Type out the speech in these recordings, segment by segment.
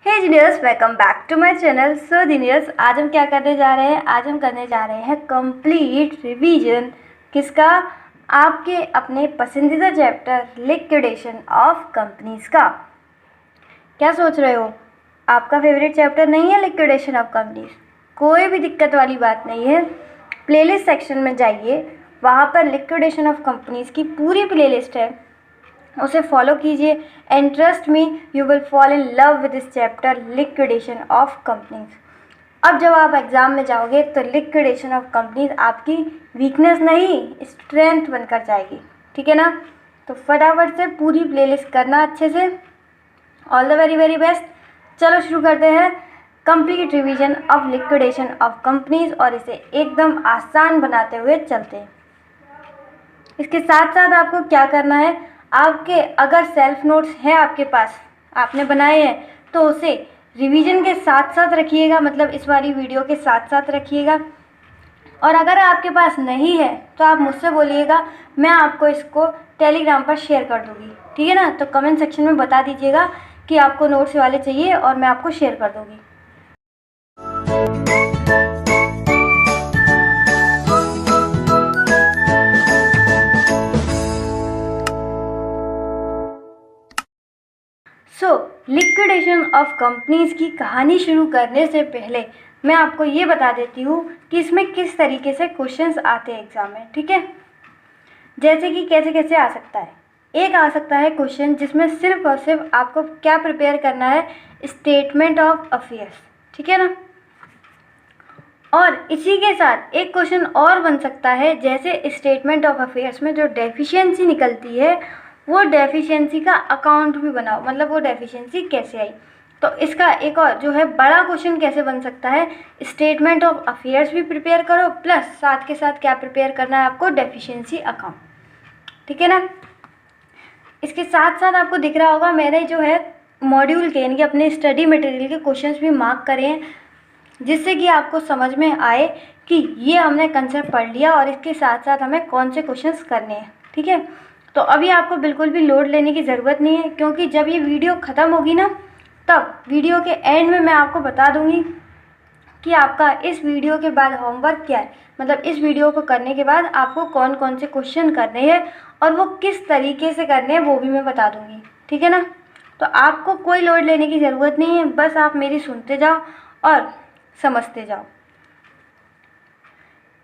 Hey geniuses, welcome back to my channel. So geniuses, आज हम क्या करने जा रहे हैं? आज हम करने जा रहे हैं कंप्लीट रिवीजन। किसका? आपके अपने पसंदीदा चैप्टर लिक्विडेशन ऑफ कंपनीज का। क्या सोच रहे हो? आपका फेवरेट चैप्टर नहीं है लिक्विडेशन ऑफ कंपनीज? कोई भी दिक्कत वाली बात नहीं है। प्लेलिस्ट सेक्शन में जाइए, वहाँ पर लिक्विडेशन ऑफ कंपनीज की पूरी प्लेलिस्ट है, उसे फॉलो कीजिए and trust me, you will fall in love with this chapter liquidation of companies. अब जब आप एग्ज़ाम में जाओगे तो लिक्विडेशन ऑफ कंपनीज आपकी वीकनेस नहीं, स्ट्रेंथ बनकर जाएगी। ठीक है ना? तो फटाफट से पूरी प्लेलिस्ट करना अच्छे से। All the very very best. चलो शुरू करते हैं complete revision of liquidation of companies, और इसे एकदम आसान बनाते हुए चलते हैं। इसके साथ साथ आपको क्या करना है, आपके अगर सेल्फ नोट्स हैं आपके पास, आपने बनाए हैं, तो उसे रिवीजन के साथ साथ रखिएगा, मतलब इस वाली वीडियो के साथ साथ रखिएगा। और अगर आपके पास नहीं है तो आप मुझसे बोलिएगा, मैं आपको इसको टेलीग्राम पर शेयर कर दूँगी। ठीक है ना? तो कमेंट सेक्शन में बता दीजिएगा कि आपको नोट्स वाले चाहिए और मैं आपको शेयर कर दूँगी। लिक्विडेशन ऑफ कंपनीज की कहानी शुरू करने से पहले मैं आपको ये बता देती हूँ कि इसमें किस तरीके से क्वेश्चंस आते हैं एग्ज़ाम में। ठीक है? जैसे कि कैसे कैसे आ सकता है। एक आ सकता है क्वेश्चन जिसमें सिर्फ और सिर्फ आपको क्या प्रिपेयर करना है, स्टेटमेंट ऑफ अफेयर्स। ठीक है ना? और इसी के साथ एक क्वेश्चन और बन सकता है, जैसे स्टेटमेंट ऑफ अफेयर्स में जो डेफिशिएंसी निकलती है, वो डेफिशिएंसी का अकाउंट भी बनाओ, मतलब वो डेफिशिएंसी कैसे आई। तो इसका एक और जो है बड़ा क्वेश्चन कैसे बन सकता है, स्टेटमेंट ऑफ अफेयर्स भी प्रिपेयर करो, प्लस साथ के साथ क्या प्रिपेयर करना है आपको, डेफिशिएंसी अकाउंट। ठीक है ना? इसके साथ साथ आपको दिख रहा होगा मैंने जो है मॉड्यूल के यानी कि अपने स्टडी मटेरियल के क्वेश्चंस भी मार्क करे हैं, जिससे कि आपको समझ में आए कि ये हमने कंसेप्ट पढ़ लिया और इसके साथ साथ हमें कौन से क्वेश्चंस करने हैं। ठीक है? तो अभी आपको बिल्कुल भी लोड लेने की ज़रूरत नहीं है, क्योंकि जब ये वीडियो ख़त्म होगी ना, तब वीडियो के एंड में मैं आपको बता दूंगी कि आपका इस वीडियो के बाद होमवर्क क्या है, मतलब इस वीडियो को करने के बाद आपको कौन कौन से क्वेश्चन करने हैं और वो किस तरीके से करने हैं वो भी मैं बता दूंगी। ठीक है ना? तो आपको कोई लोड लेने की ज़रूरत नहीं है, बस आप मेरी सुनते जाओ और समझते जाओ।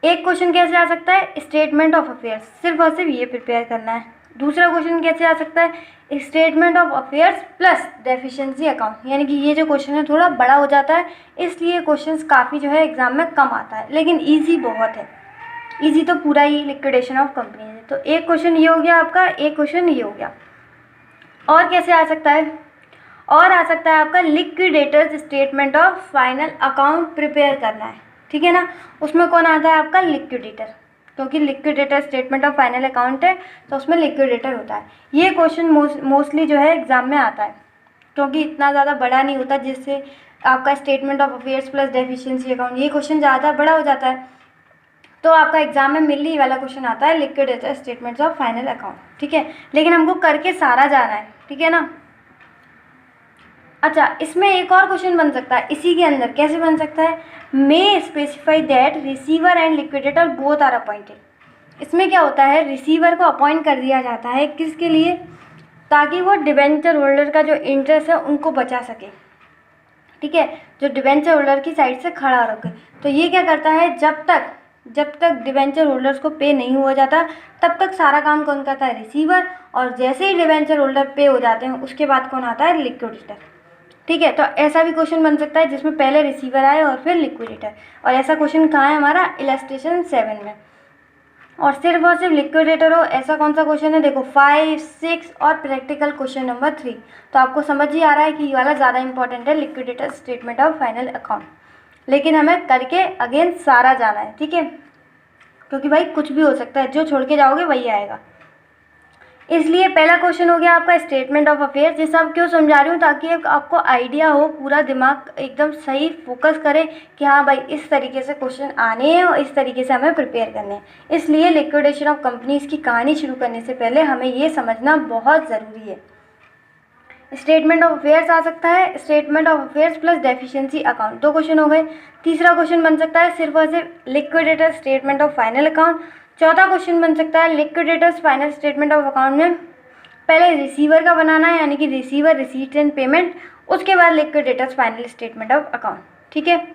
एक क्वेश्चन कैसे आ सकता है, स्टेटमेंट ऑफ अफेयर्स, सिर्फ और सिर्फ ये प्रिपेयर करना है। दूसरा क्वेश्चन कैसे आ सकता है, statement of affairs plus deficiency account, यानी कि ये जो क्वेश्चन है थोड़ा बड़ा हो जाता है, इसलिए क्वेश्चंस काफ़ी जो है एग्जाम में कम आता है, लेकिन इजी बहुत है। इजी तो पूरा ही लिक्विडेशन ऑफ कंपनी है। तो एक क्वेश्चन ये हो गया आपका, एक क्वेश्चन ये हो गया। और कैसे आ सकता है, और आ सकता है आपका liquidators statement of final account prepare करना है। ठीक है ना? उसमें कौन आता है आपका, लिक्विडेटर, क्योंकि liquidator statement of final account है तो उसमें लिक्विडेटर होता है। ये क्वेश्चन मोस्टली जो है एग्जाम में आता है, क्योंकि इतना ज़्यादा बड़ा नहीं होता, जिससे आपका statement of affairs plus deficiency account, ये क्वेश्चन ज़्यादा बड़ा हो जाता है, तो आपका एग्जाम में मिलने वाला क्वेश्चन आता है liquidator statements of final account. ठीक है? लेकिन हमको करके सारा जाना है। ठीक है ना? अच्छा, इसमें एक और क्वेश्चन बन सकता है इसी के अंदर। कैसे बन सकता है, may specify that receiver and liquidator both are appointed. इसमें क्या होता है, रिसीवर को अपॉइंट कर दिया जाता है, किसके लिए, ताकि वो डिबेंचर होल्डर का जो इंटरेस्ट है उनको बचा सके। ठीक है? जो डिबेंचर होल्डर की साइड से खड़ा रखे। तो ये क्या करता है, जब तक डिबेंचर होल्डर्स को पे नहीं हुआ जाता तब तक सारा काम कौन करता है, रिसीवर, और जैसे ही डिबेंचर होल्डर पे हो जाते हैं उसके बाद कौन आता है, लिक्विडेटर। ठीक है? तो ऐसा भी क्वेश्चन बन सकता है जिसमें पहले रिसीवर आए और फिर लिक्विडेटर, और ऐसा क्वेश्चन कहाँ है हमारा, इलस्ट्रेशन 7 में। और सिर्फ लिक्विडेटर हो, ऐसा कौन सा क्वेश्चन है, देखो 5, 6 और प्रैक्टिकल क्वेश्चन नंबर 3। तो आपको समझ ही आ रहा है कि ये वाला ज़्यादा इंपॉर्टेंट है, liquidator statement of final account, लेकिन हमें करके अगेन सारा जाना है। ठीक है? क्योंकि भाई कुछ भी हो सकता है, जो छोड़ के जाओगे वही आएगा। इसलिए पहला क्वेश्चन हो गया आपका स्टेटमेंट ऑफ अफेयर्स। ये सब क्यों समझा रही हूँ, ताकि आपको आइडिया हो, पूरा दिमाग एकदम सही फोकस करे कि हाँ भाई इस तरीके से क्वेश्चन आने हैं और इस तरीके से हमें प्रिपेयर करने हैं। इसलिए लिक्विडेशन ऑफ कंपनीज की कहानी शुरू करने से पहले हमें ये समझना बहुत ज़रूरी है। स्टेटमेंट ऑफ अफेयर्स आ सकता है, statement of affairs plus deficiency account, 2 question हो गए। तीसरा क्वेश्चन बन सकता है सिर्फ और सिर्फ liquidator statement of final account. चौथा क्वेश्चन बन सकता है liquidators final statement of account में पहले रिसीवर का बनाना है, यानी कि रिसीवर रिसीट एंड पेमेंट, उसके बाद liquidators final statement of account. ठीक है,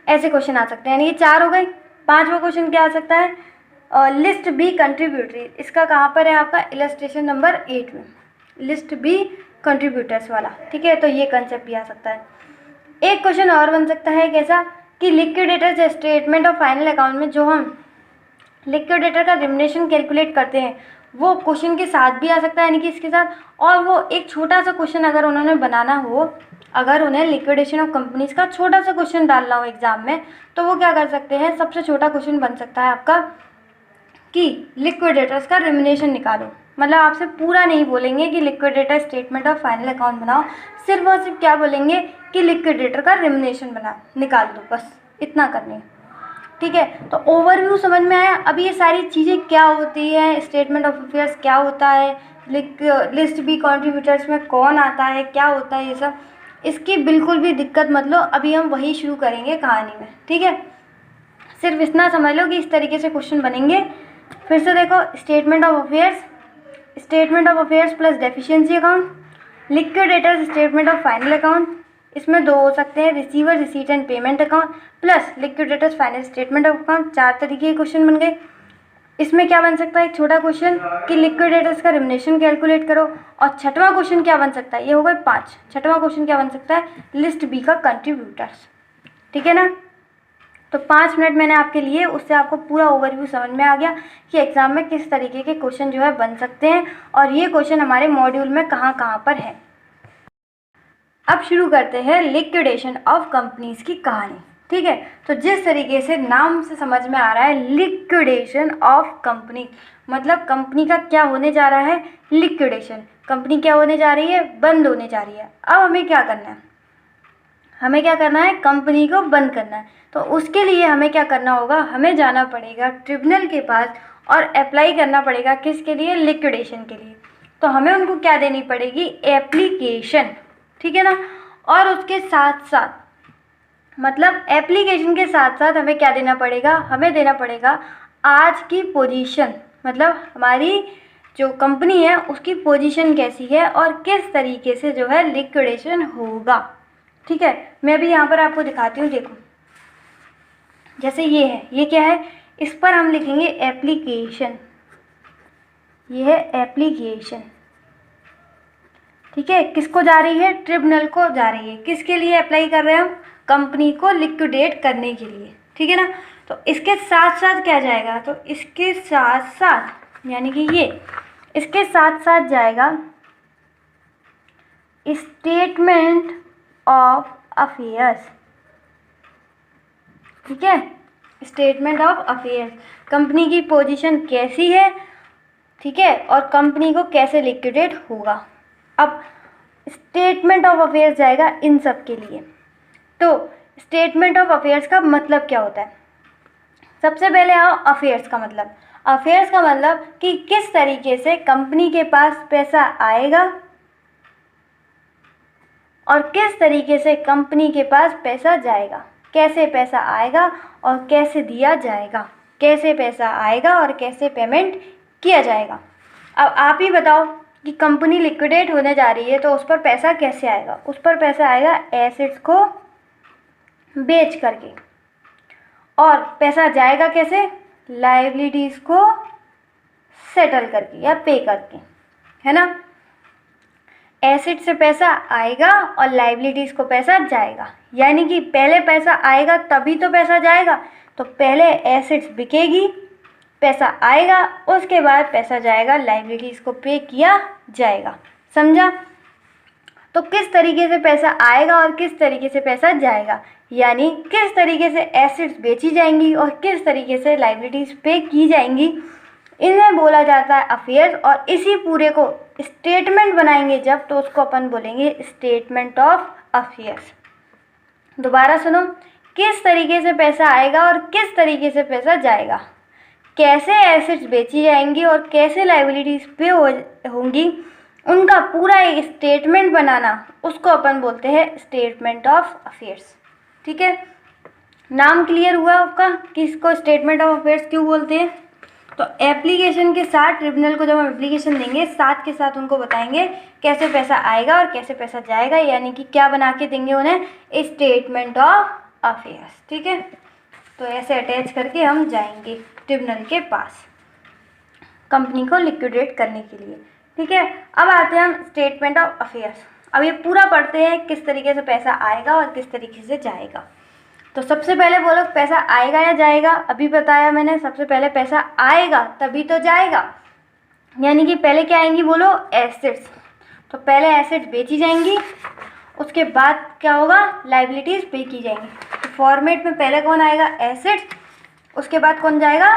ऐसे क्वेश्चन आ सकते हैं, यानी कि 4 हो गए। 5वां क्वेश्चन क्या आ सकता है, लिस्ट बी कंट्रीब्यूटरी, इसका कहाँ पर है आपका इलस्ट्रेशन नंबर 8 में, लिस्ट बी कंट्रीब्यूटर्स वाला। ठीक है, तो ये कंसेप्ट भी आ सकता है। एक क्वेश्चन और बन सकता है कैसा कि liquidators statement of final account में जो हम लिक्विडेटर का रिम्यूनरेशन कैलकुलेट करते हैं वो क्वेश्चन के साथ भी आ सकता है, यानी कि इसके साथ। और वो एक छोटा सा क्वेश्चन अगर उन्होंने बनाना हो, अगर उन्हें लिक्विडेशन ऑफ कंपनीज का छोटा सा क्वेश्चन डालना हो एग्जाम में, तो वो क्या कर सकते हैं, सबसे छोटा क्वेश्चन बन सकता है आपका कि लिक्विडेटर्स का रिम्यूनरेशन निकालो। मतलब आपसे पूरा नहीं बोलेंगे कि liquidator statement of final account बनाओ, सिर्फ और सिर्फ क्या बोलेंगे कि लिक्विडेटर का रिम्यूनरेशन निकाल दो, बस इतना करनी है। ठीक है, तो ओवरव्यू समझ में आया। अब ये सारी चीज़ें क्या होती है, स्टेटमेंट ऑफ अफेयर्स क्या होता है, लिस्ट बी कंट्रीब्यूटर्स में कौन आता है, क्या होता है, ये सब, इसकी बिल्कुल भी दिक्कत मत लो, अभी हम वही शुरू करेंगे कहानी में। ठीक है, सिर्फ इतना समझ लो कि इस तरीके से क्वेश्चन बनेंगे। फिर से देखो, statement of affairs plus deficiency account, liquidators statement of final account, इसमें 2 हो सकते हैं, receiver receipt and payment account plus liquidators final statement of account. 4 तरीके के क्वेश्चन बन गए। इसमें क्या बन सकता है, एक छोटा क्वेश्चन कि लिक्विडेटर्स का रिम्यूनरेशन कैलकुलेट करो। और 6वां क्वेश्चन क्या बन सकता है, ये हो गए 5। 6वां क्वेश्चन क्या बन सकता है, लिस्ट बी का कंट्रीब्यूटर्स। ठीक है ना, तो 5 मिनट मैंने आपके लिए, उससे आपको पूरा ओवरव्यू समझ में आ गया कि एग्जाम में किस तरीके के क्वेश्चन जो है बन सकते हैं और ये क्वेश्चन हमारे मॉड्यूल में कहाँ कहाँ पर है। अब शुरू करते हैं लिक्विडेशन ऑफ कंपनीज की कहानी। ठीक है, तो जिस तरीके से नाम से समझ में आ रहा है लिक्विडेशन ऑफ कंपनी, मतलब कंपनी का क्या होने जा रहा है, लिक्विडेशन। कंपनी क्या होने जा रही है, बंद होने जा रही है। अब हमें क्या करना है, हमें क्या करना है, कंपनी को बंद करना है। तो उसके लिए हमें क्या करना होगा, हमें जाना पड़ेगा ट्रिब्यूनल के पास और अप्लाई करना पड़ेगा किसके लिए, लिक्विडेशन के लिए। तो हमें उनको क्या देनी पड़ेगी, एप्लीकेशन। ठीक है ना, और उसके साथ साथ, मतलब एप्लीकेशन के साथ साथ हमें क्या देना पड़ेगा, हमें देना पड़ेगा आज की पोजीशन, मतलब हमारी जो कंपनी है उसकी पोजीशन कैसी है और किस तरीके से जो है लिक्विडेशन होगा। ठीक है, मैं अभी यहाँ पर आपको दिखाती हूँ। देखो, जैसे ये है, ये क्या है, इस पर हम लिखेंगे एप्लीकेशन, ये है एप्लीकेशन। ठीक है, किसको जा रही है, ट्रिब्यूनल को जा रही है। किसके लिए अप्लाई कर रहे हैं हम, कंपनी को लिक्विडेट करने के लिए। ठीक है ना, तो इसके साथ साथ क्या जाएगा, तो इसके साथ साथ, यानी कि ये इसके साथ साथ जाएगा स्टेटमेंट ऑफ अफेयर्स। ठीक है, स्टेटमेंट ऑफ अफेयर्स, कंपनी की पोजीशन कैसी है, ठीक है, और कंपनी को कैसे लिक्विडेट होगा। अब स्टेटमेंट ऑफ अफेयर्स जाएगा इन सब के लिए। तो स्टेटमेंट ऑफ अफेयर्स का मतलब क्या होता है, सबसे पहले आओ अफेयर्स का मतलब। अफेयर्स का मतलब कि किस तरीके से कंपनी के पास पैसा आएगा और किस तरीके से कंपनी के पास पैसा जाएगा, कैसे पैसा आएगा और कैसे दिया जाएगा, कैसे पैसा आएगा और कैसे पेमेंट किया जाएगा। अब आप ही बताओ कि कंपनी लिक्विडेट होने जा रही है तो उस पर पैसा कैसे आएगा, उस पर पैसा आएगा एसेट्स को बेच करके, और पैसा जाएगा कैसे, लायबिलिटीज़ को सेटल करके या पे करके, है ना। एसेट से पैसा आएगा और लायबिलिटीज़ को पैसा जाएगा, यानी कि पहले पैसा आएगा तभी तो पैसा जाएगा। तो पहले एसेट्स बिकेगी, पैसा आएगा, उसके बाद पैसा जाएगा, लायबिलिटीज़ को पे किया जाएगा। समझा। तो किस तरीके से पैसा आएगा और किस तरीके से पैसा जाएगा, यानी किस तरीके से एसेट्स बेची जाएंगी और किस तरीके से लायबिलिटीज़ पे की जाएंगी, इन्हें बोला जाता है अफेयर्स। और इसी पूरे को स्टेटमेंट बनाएंगे जब, तो उसको अपन बोलेंगे स्टेटमेंट ऑफ अफेयर्स। दोबारा सुनो, किस तरीके से पैसा आएगा और किस तरीके से पैसा जाएगा, कैसे एसेट्स बेची जाएंगी और कैसे लायबिलिटीज़ पे होंगी, उनका पूरा एक स्टेटमेंट बनाना, उसको अपन बोलते हैं स्टेटमेंट ऑफ अफेयर्स। ठीक है, नाम क्लियर हुआ आपका कि इसको स्टेटमेंट ऑफ अफेयर्स क्यों बोलते हैं। तो एप्लीकेशन के साथ ट्रिब्यूनल को जब हम एप्लीकेशन देंगे, साथ के साथ उनको बताएंगे कैसे पैसा आएगा और कैसे पैसा जाएगा, यानी कि क्या बना के देंगे उन्हें, स्टेटमेंट ऑफ अफेयर्स। ठीक है, तो ऐसे अटैच करके हम जाएंगे ट्रिब्यूनल के पास कंपनी को लिक्विडेट करने के लिए। ठीक है, अब आते हैं हम स्टेटमेंट ऑफ अफेयर्स। अब ये पूरा पढ़ते हैं किस तरीके से पैसा आएगा और किस तरीके से जाएगा। तो सबसे पहले बोलो पैसा आएगा या जाएगा। अभी बताया मैंने, सबसे पहले पैसा आएगा तभी तो जाएगा, यानी कि पहले क्या आएंगी बोलो, एसेट्स। तो पहले एसेट्स बेची जाएंगी, उसके बाद क्या होगा, लाइबिलिटीज़ पे की जाएंगी। तो फॉर्मेट में पहले कौन आएगा, एसेट्स, उसके बाद कौन जाएगा,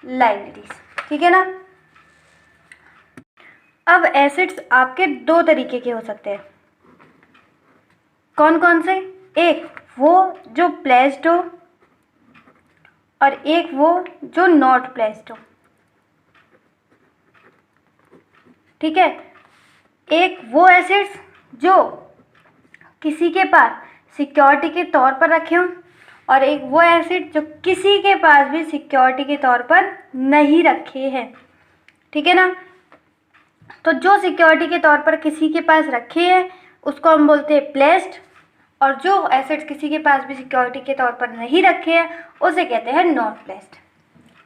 लाइबिलिटीज़। ठीक है ना। अब एसेट्स आपके दो तरीके के हो सकते हैं। कौन कौन से, एक वो जो प्लेस्ड हो और एक वो जो नॉट प्लेस्ड हो। ठीक है, एक वो एसेट्स जो किसी के पास सिक्योरिटी के तौर पर रखे हों और एक वो एसेट जो किसी के पास भी सिक्योरिटी के तौर पर नहीं रखे हैं। ठीक है ना। तो जो सिक्योरिटी के तौर पर किसी के पास रखे हैं उसको हम बोलते हैं प्लेस्ड, और जो एसेट्स किसी के पास भी सिक्योरिटी के तौर पर नहीं रखे हैं उसे कहते हैं नॉट प्लेस्ड।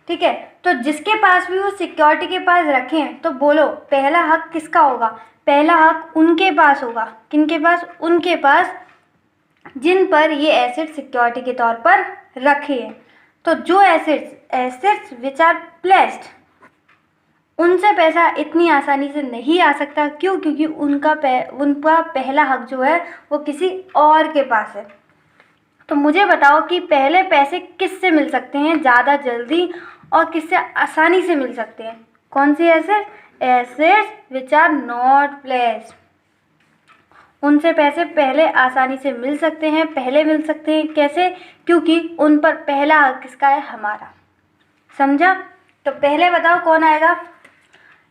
ठीक है, तो जिसके पास भी वो सिक्योरिटी के पास रखे हैं, तो बोलो पहला हक किसका होगा, पहला हक उनके पास होगा। किनके पास, उनके पास जिन पर ये एसेट्स सिक्योरिटी के तौर पर रखे हैं। तो जो एसेट्स विच आर प्लेस्ड, उनसे पैसा इतनी आसानी से नहीं आ सकता। क्यों, क्योंकि उनका पहला हक जो है वो किसी और के पास है। तो मुझे बताओ कि पहले पैसे किससे मिल सकते हैं ज़्यादा जल्दी और किससे आसानी से मिल सकते हैं। कौन सी assets, assets which are not placed, उनसे पैसे पहले आसानी से मिल सकते हैं, पहले मिल सकते हैं। कैसे, क्योंकि उन पर पहला हक किसका है, हमारा। समझा। तो पहले बताओ कौन आएगा।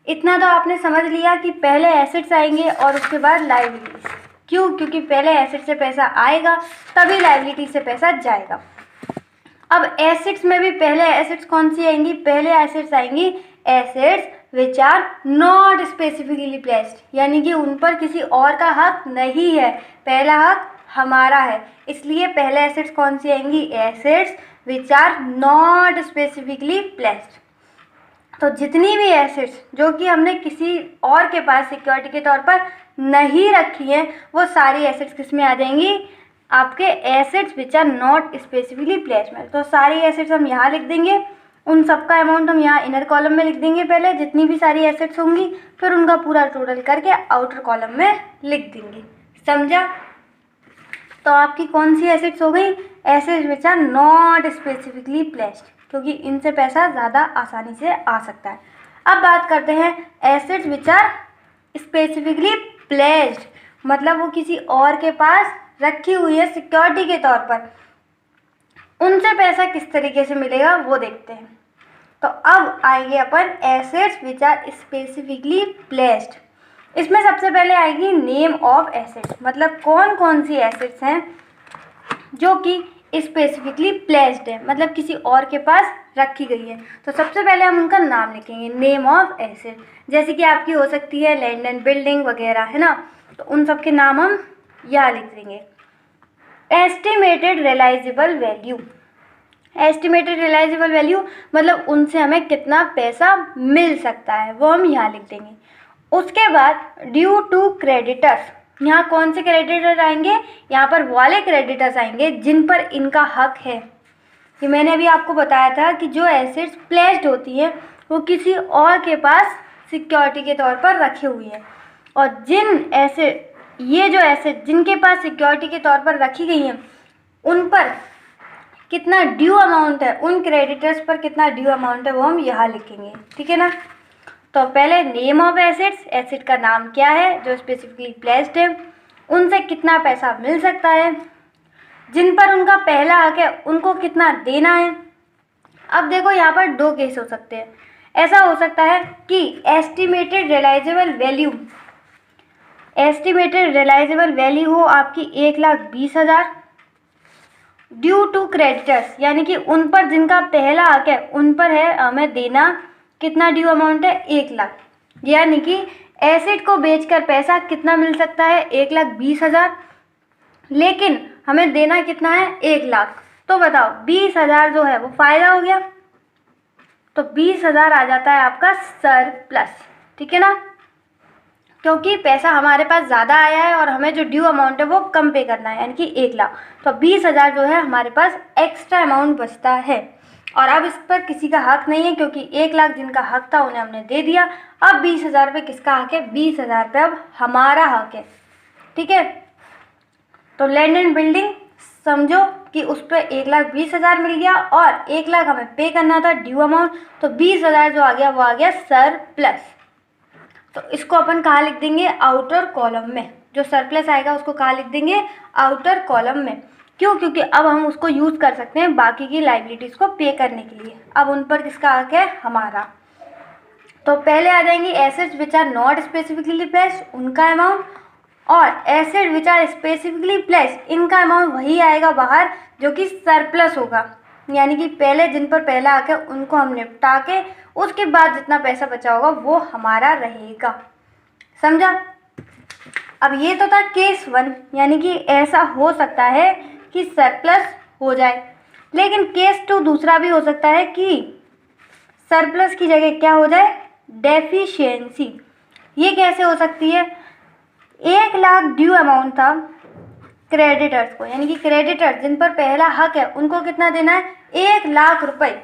इतना तो आपने समझ लिया कि पहले एसेट्स आएंगे और उसके बाद लायबिलिटीज। क्यों, क्योंकि पहले एसेट से पैसा आएगा तभी लायबिलिटी से पैसा जाएगा। अब एसेट्स में भी पहले एसेट्स कौन सी आएंगी, पहले एसेट्स आएंगी assets which are not specifically placed, यानी कि उन पर किसी और का हक नहीं है, पहला हक हमारा है। इसलिए पहले एसेट्स कौन सी आएंगी, assets which are not specifically placed. तो जितनी भी एसेट्स जो कि हमने किसी और के पास सिक्योरिटी के तौर पर नहीं रखी है, वो सारी एसेट्स किस में आ जाएंगी, आपके assets which are not specifically placed में। तो सारी एसेट्स हम यहाँ लिख देंगे, उन सब का अमाउंट हम यहाँ इनर कॉलम में लिख देंगे पहले, जितनी भी सारी एसेट्स होंगी, फिर उनका पूरा टोटल करके आउटर कॉलम में लिख देंगे। समझा। तो आपकी कौन सी एसेट्स हो गई, assets which are not specifically placed, क्योंकि इनसे पैसा ज़्यादा आसानी से आ सकता है। अब बात करते हैं assets which are specifically placed, मतलब वो किसी और के पास रखी हुई है सिक्योरिटी के तौर पर, उनसे पैसा किस तरीके से मिलेगा वो देखते हैं। तो अब आएंगे अपन assets which are specifically placed. इसमें सबसे पहले आएगी नेम ऑफ एसेट्स, मतलब कौन कौन सी एसेट्स हैं जो कि स्पेसिफिकली प्लेस्ड है, मतलब किसी और के पास रखी गई है। तो सबसे पहले हम उनका नाम लिखेंगे, नेम ऑफ एसेट। जैसे कि आपकी हो सकती है लैंड एंड बिल्डिंग वगैरह, है ना, तो उन सब के नाम हम यहाँ लिख देंगे। Estimated realisable value, estimated realisable value मतलब उनसे हमें कितना पैसा मिल सकता है, वो हम यहाँ लिख देंगे। उसके बाद ड्यू टू क्रेडिटर्स, यहाँ कौन से क्रेडिटर आएंगे, यहाँ पर वाले क्रेडिटर्स आएंगे जिन पर इनका हक है। कि मैंने अभी आपको बताया था कि जो एसेट्स प्लेस्ड होती है वो किसी और के पास सिक्योरिटी के तौर पर रखे हुए हैं, और ये जो एसेट जिनके पास सिक्योरिटी के तौर पर रखी गई हैं उन पर कितना ड्यू अमाउंट है, उन क्रेडिटर्स पर कितना ड्यू अमाउंट है वो हम यहाँ लिखेंगे। ठीक है ना। तो पहले नेम ऑफ एसेट्स, एसेट का नाम क्या है जो स्पेसिफिकली प्लेस्ड है, उनसे कितना पैसा मिल सकता है, जिन पर उनका पहला हक है उनको कितना देना है। अब देखो यहाँ पर दो केस हो सकते हैं। ऐसा हो सकता है कि estimated realisable value estimated realisable value हो आपकी 1,20,000 ड्यू टू क्रेडिटर्स, यानी कि उन पर जिनका पहला हक है उन पर है हमें देना कितना ड्यू अमाउंट है 1,00,000, यानी कि एसेट को बेचकर पैसा कितना मिल सकता है 1,20,000, लेकिन हमें देना कितना है 1,00,000। तो बताओ 20,000 जो है वो फायदा हो गया, तो 20,000 आ जाता है आपका सरप्लस, ठीक है ना, क्योंकि पैसा हमारे पास ज़्यादा आया है और हमें जो ड्यू अमाउंट है वो कम पे करना है, यानी कि 1,00,000। तो 20,000 जो है हमारे पास एक्स्ट्रा अमाउंट बचता है, और अब इस पर किसी का हक नहीं है क्योंकि 1,00,000 जिनका हक था उन्हें हमने दे दिया। अब 20,000 पे किसका हक है, 20,000 पे अब हमारा हक है, ठीक है। तो लैंड एंड बिल्डिंग समझो कि उस पर 1,20,000 मिल गया और 1,00,000 हमें पे करना था ड्यू अमाउंट, तो 20,000 जो आ गया वो आ गया सरप्लस। तो इसको अपन कहाँ लिख देंगे, आउटर कॉलम में। जो सरप्लस आएगा उसको कहाँ लिख देंगे, आउटर कॉलम में। क्यों, क्योंकि अब हम उसको यूज़ कर सकते हैं बाकी की लाइबिलिटीज़ को पे करने के लिए। अब उन पर किसका हक है, हमारा। तो पहले आ जाएंगे assets which are not specifically placed, उनका अमाउंट, और asset which are specifically placed, इनका अमाउंट वही आएगा बाहर जो कि सरप्लस होगा, यानी कि पहले जिन पर पहला हक है उनको हम निपटा के उसके बाद जितना पैसा बचा होगा वो हमारा रहेगा, समझा। अब ये तो था केस 1, यानी कि ऐसा हो सकता है कि सरप्लस हो जाए, लेकिन केस 2 दूसरा भी हो सकता है कि सरप्लस की जगह क्या हो जाए, डेफिशिएंसी। ये कैसे हो सकती है, 1,00,000 ड्यू अमाउंट था क्रेडिटर्स को, यानी कि क्रेडिटर्स जिन पर पहला हक है उनको कितना देना है 1,00,000 रुपये,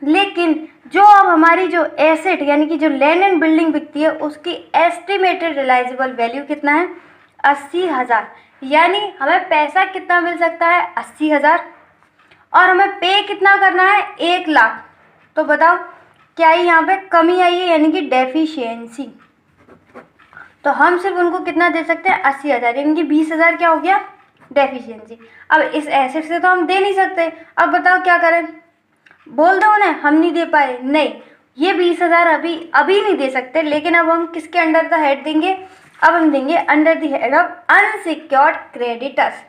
लेकिन जो अब हमारी जो एसेट यानी कि जो लैंड एंड बिल्डिंग बिकती है उसकी एस्टिमेटेड रियलाइजेबल वैल्यू कितना है 80,000, यानी हमें पैसा कितना मिल सकता है 80,000 और हमें पे कितना करना है 1,00,000। तो बताओ क्या ही यहाँ पे कमी आई है, यानी कि डेफिशिएंसी। तो हम सिर्फ उनको कितना दे सकते हैं 80,000, यानी कि 20,000 क्या हो गया डेफिशिएंसी। अब इस एसेट से तो हम दे नहीं सकते, अब बताओ क्या करें, बोल दो उन्हें हम नहीं दे पाए, नहीं ये 20,000 अभी नहीं दे सकते, लेकिन अब हम किसके अंडर द हेड देंगे, अब हम देंगे under the head of unsecured creditors.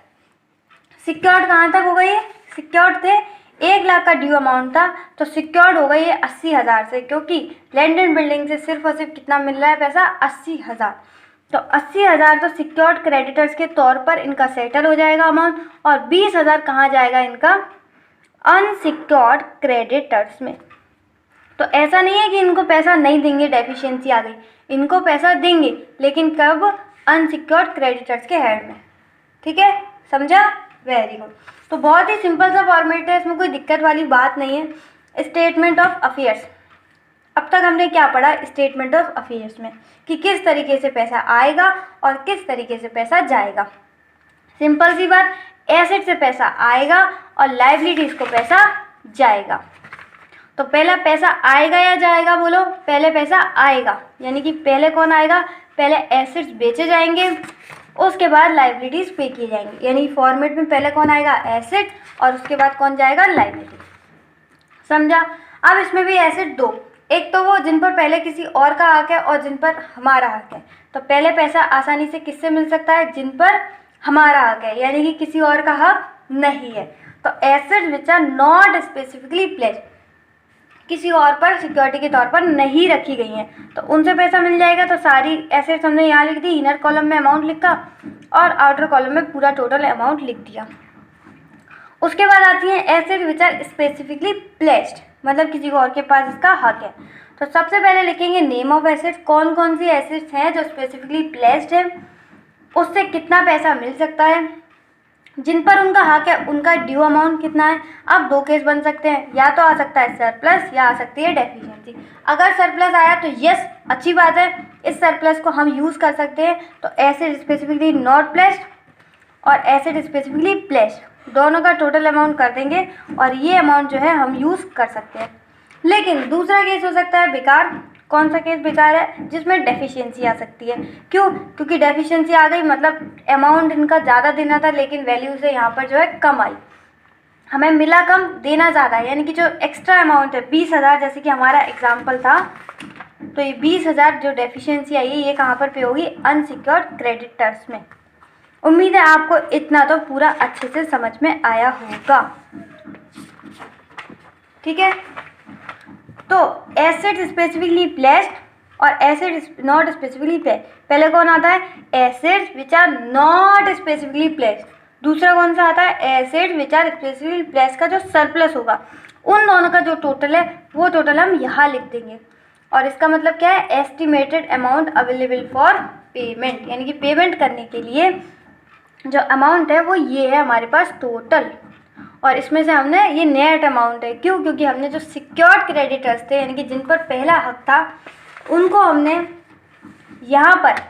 Secured कहाँ तक हो गई है, सिक्योर्ड थे 1,00,000 का ड्यू अमाउंट था, तो सिक्योर्ड हो गई है 80,000 से, क्योंकि लैंड एंड बिल्डिंग से सिर्फ और सिर्फ कितना मिल रहा है पैसा 80,000। तो 80,000 तो सिक्योर्ड क्रेडिटर्स के तौर पर इनका सेटल हो जाएगा अमाउंट, और 20,000 कहाँ जाएगा इनका अनसिक्योर्ड क्रेडिटर्स में। तो ऐसा नहीं है कि इनको पैसा नहीं देंगे, डेफिशिएंसी आ गई, इनको पैसा देंगे, लेकिन कब, अनसिक्योर्ड क्रेडिटर्स के हेड में, ठीक है, समझा, वेरी गुड। तो बहुत ही सिंपल सा फॉर्मेट है, इसमें कोई दिक्कत वाली बात नहीं है। स्टेटमेंट ऑफ अफेयर्स, अब तक हमने क्या पढ़ा स्टेटमेंट ऑफ अफेयर्स में, कि किस तरीके से पैसा आएगा और किस तरीके से पैसा जाएगा। सिंपल सी बात, एसेट से पैसा आएगा और लायबिलिटीज को पैसा जाएगा। तो पहला पैसा आएगा या जाएगा, बोलो, पहले पैसा आएगा, यानी कि पहले कौन आएगा, पहले एसेट्स बेचे जाएंगे, उसके बाद लायबिलिटीज पे की जाएंगी, यानी फॉर्मेट में पहले कौन आएगा एसेट और उसके बाद कौन जाएगा लायबिलिटी, समझा। अब इसमें भी एसेट दो, एक तो वो जिन पर पहले किसी और का हक है और जिन पर हमारा हक है। तो पहले पैसा आसानी से किससे मिल सकता है, जिन पर हमारा हक है, यानी कि किसी और का हक नहीं है। तो assets which are not specifically placed, किसी और पर सिक्योरिटी के तौर पर नहीं रखी गई हैं, तो उनसे पैसा मिल जाएगा। तो सारी एसेट्स हमने यहाँ लिख दी, इनर कॉलम में अमाउंट लिखा और आउटर कॉलम में पूरा टोटल अमाउंट लिख दिया। उसके बाद आती हैं asset which are specifically placed, मतलब किसी और के पास इसका हक है। तो सबसे पहले लिखेंगे नेम ऑफ एसेट, कौन कौन सी एसेट्स हैं जो स्पेसिफिकली प्लेस्ड है, उससे कितना पैसा मिल सकता है, जिन पर उनका हक है उनका ड्यू अमाउंट कितना है। अब दो केस बन सकते हैं, या तो आ सकता है सरप्लस या आ सकती है डेफिशिएंसी। अगर सरप्लस आया तो यस अच्छी बात है, इस सरप्लस को हम यूज़ कर सकते हैं। तो एसेट स्पेसिफिकली नॉट प्लेस्ड और एसेट स्पेसिफिकली प्लेस्ड दोनों का टोटल अमाउंट कर देंगे और ये अमाउंट जो है हम यूज़ कर सकते हैं। लेकिन दूसरा केस हो सकता है बेकार। कौन सा केस बेकार है, जिसमें डेफिशिएंसी आ सकती है। क्यों, क्योंकि डेफिशिएंसी आ गई मतलब अमाउंट इनका ज़्यादा देना था लेकिन वैल्यू से यहाँ पर जो है कम आई, हमें मिला कम देना ज़्यादा है, यानी कि जो एक्स्ट्रा अमाउंट है 20,000 जैसे कि हमारा एग्जाम्पल था तो ये 20,000 जो डेफिशिएंसी आई है ये कहाँ पर पे होगी, अनसिक्योर्ड क्रेडिटर्स में। उम्मीद है आपको इतना तो पूरा अच्छे से समझ में आया होगा। ठीक है, तो एसेट स्पेसिफिकली प्लेस्ड और एसेट नॉट स्पेसिफिकली प्लेस्ड, पहले कौन आता है, assets which are not specifically placed. दूसरा कौन सा आता है, asset which are specifically placed का जो सरप्लस होगा उन दोनों का जो टोटल है वो टोटल हम यहाँ लिख देंगे। और इसका मतलब क्या है, estimated amount available for payment, यानी कि पेमेंट करने के लिए जो अमाउंट है वो ये है हमारे पास टोटल। और इसमें से हमने ये नेट अमाउंट है, क्यों, क्योंकि हमने जो सिक्योर्ड क्रेडिटर्स थे यानी कि जिन पर पहला हक था उनको हमने यहाँ पर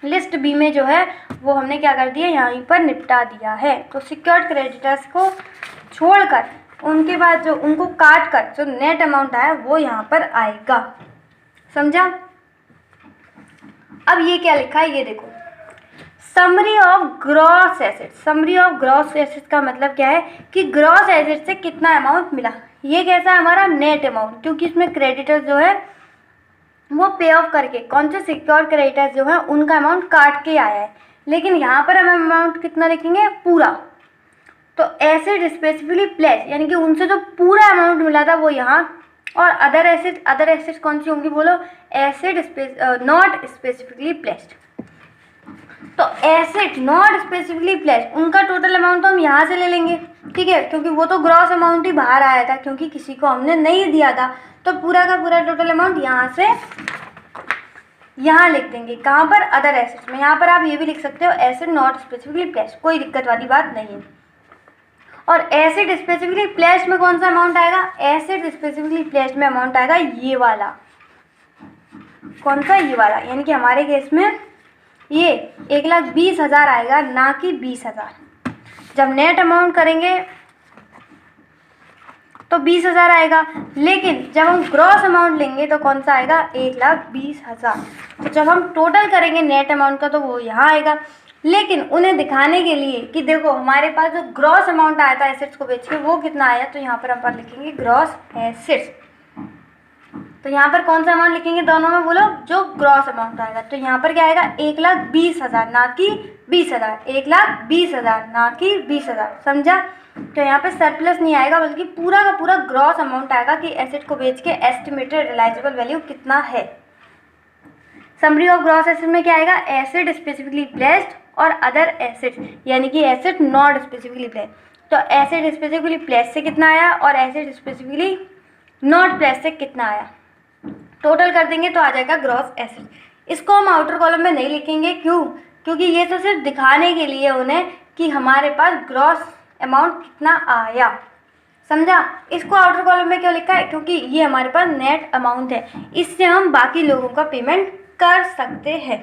लिस्ट बी में जो है वो हमने क्या कर दिया, यहाँ पर निपटा दिया है। तो सिक्योर्ड क्रेडिटर्स को छोड़कर उनके बाद जो उनको काट कर जो नेट अमाउंट आया वो यहाँ पर आएगा। समझा। अब ये क्या लिखा है ये देखो, summary of gross asset. Summary of gross asset का मतलब क्या है कि ग्रॉस एसेट से कितना अमाउंट मिला। ये कैसा है, हमारा नेट अमाउंट, क्योंकि इसमें क्रेडिटर जो है वो पे ऑफ करके कौन से सिक्योर्ड क्रेडिटर्स जो है उनका अमाउंट काट के आया है। लेकिन यहाँ पर हम अमाउंट कितना लिखेंगे, पूरा। तो एसेट स्पेसिफिकली प्लेस्ड यानी कि उनसे जो पूरा अमाउंट मिला था वो यहाँ। और अदर एसेट कौन सी होंगी बोलो, एसेट नॉट स्पेसिफिकली प्लेस्ड। तो एसेट नॉट स्पेसिफिकली प्लेस्ड उनका टोटल अमाउंट तो हम यहाँ से ले लेंगे, ठीक है, क्योंकि वो तो ग्रॉस अमाउंट ही बाहर आया था, क्योंकि किसी को हमने नहीं दिया था। तो पूरा का पूरा टोटल अमाउंट यहाँ से यहाँ लिख देंगे। कहाँ पर, अदर एसेट्स में। यहाँ पर आप ये भी लिख सकते हो एसेट नॉट स्पेसिफिकली प्लेस्ड, कोई दिक्कत वाली बात नहीं है। और एसेट स्पेसिफिकली प्लेस्ड में कौन सा अमाउंट आएगा, एसेट स्पेसिफिकली प्लेस्ड में अमाउंट आएगा ये वाला। कौन सा, ये वाला, यानी कि हमारे केस में ये 1,20,000 आएगा, ना कि 20,000। जब नेट अमाउंट करेंगे तो 20,000 आएगा, लेकिन जब हम ग्रॉस अमाउंट लेंगे तो कौन सा आएगा, 1,20,000। तो जब हम टोटल करेंगे नेट अमाउंट का तो वो यहाँ आएगा। लेकिन उन्हें दिखाने के लिए कि देखो हमारे पास जो ग्रॉस अमाउंट आया था एसेट्स को बेच के वो कितना आया, तो यहाँ पर हम पर लिखेंगे ग्रॉस एसेट्स। तो यहाँ पर कौन सा अमाउंट लिखेंगे, दोनों में बोलो, जो ग्रॉस अमाउंट आएगा। तो यहाँ पर क्या आएगा, 1,20,000 ना कि 20,000, 1,20,000 ना कि 20,000। समझा। तो यहाँ पे सरप्लस नहीं आएगा, बल्कि पूरा का पूरा ग्रॉस अमाउंट आएगा कि एसेट को बेच के एस्टिमेटेड रियलाइजेबल वैल्यू कितना है। समरी ऑफ ग्रॉस एसेट में क्या आएगा, एसेट स्पेसिफिकली प्लेस्ड और अदर एसेट्स, यानी कि एसेट नॉट स्पेसिफिकली प्लेस्ड। तो एसेट स्पेसिफिकली प्लेस्ड से कितना आया और एसेट स्पेसिफिकली नॉट प्लेस्ड से कितना आया, टोटल कर देंगे तो आ जाएगा ग्रॉस एसेट। इसको हम आउटर कॉलम में नहीं लिखेंगे, क्यों, क्योंकि ये तो सिर्फ दिखाने के लिए उन्हें कि हमारे पास ग्रॉस अमाउंट कितना आया। समझा। इसको आउटर कॉलम में क्यों लिखा है, क्योंकि ये हमारे पास नेट अमाउंट है, इससे हम बाकी लोगों का पेमेंट कर सकते हैं।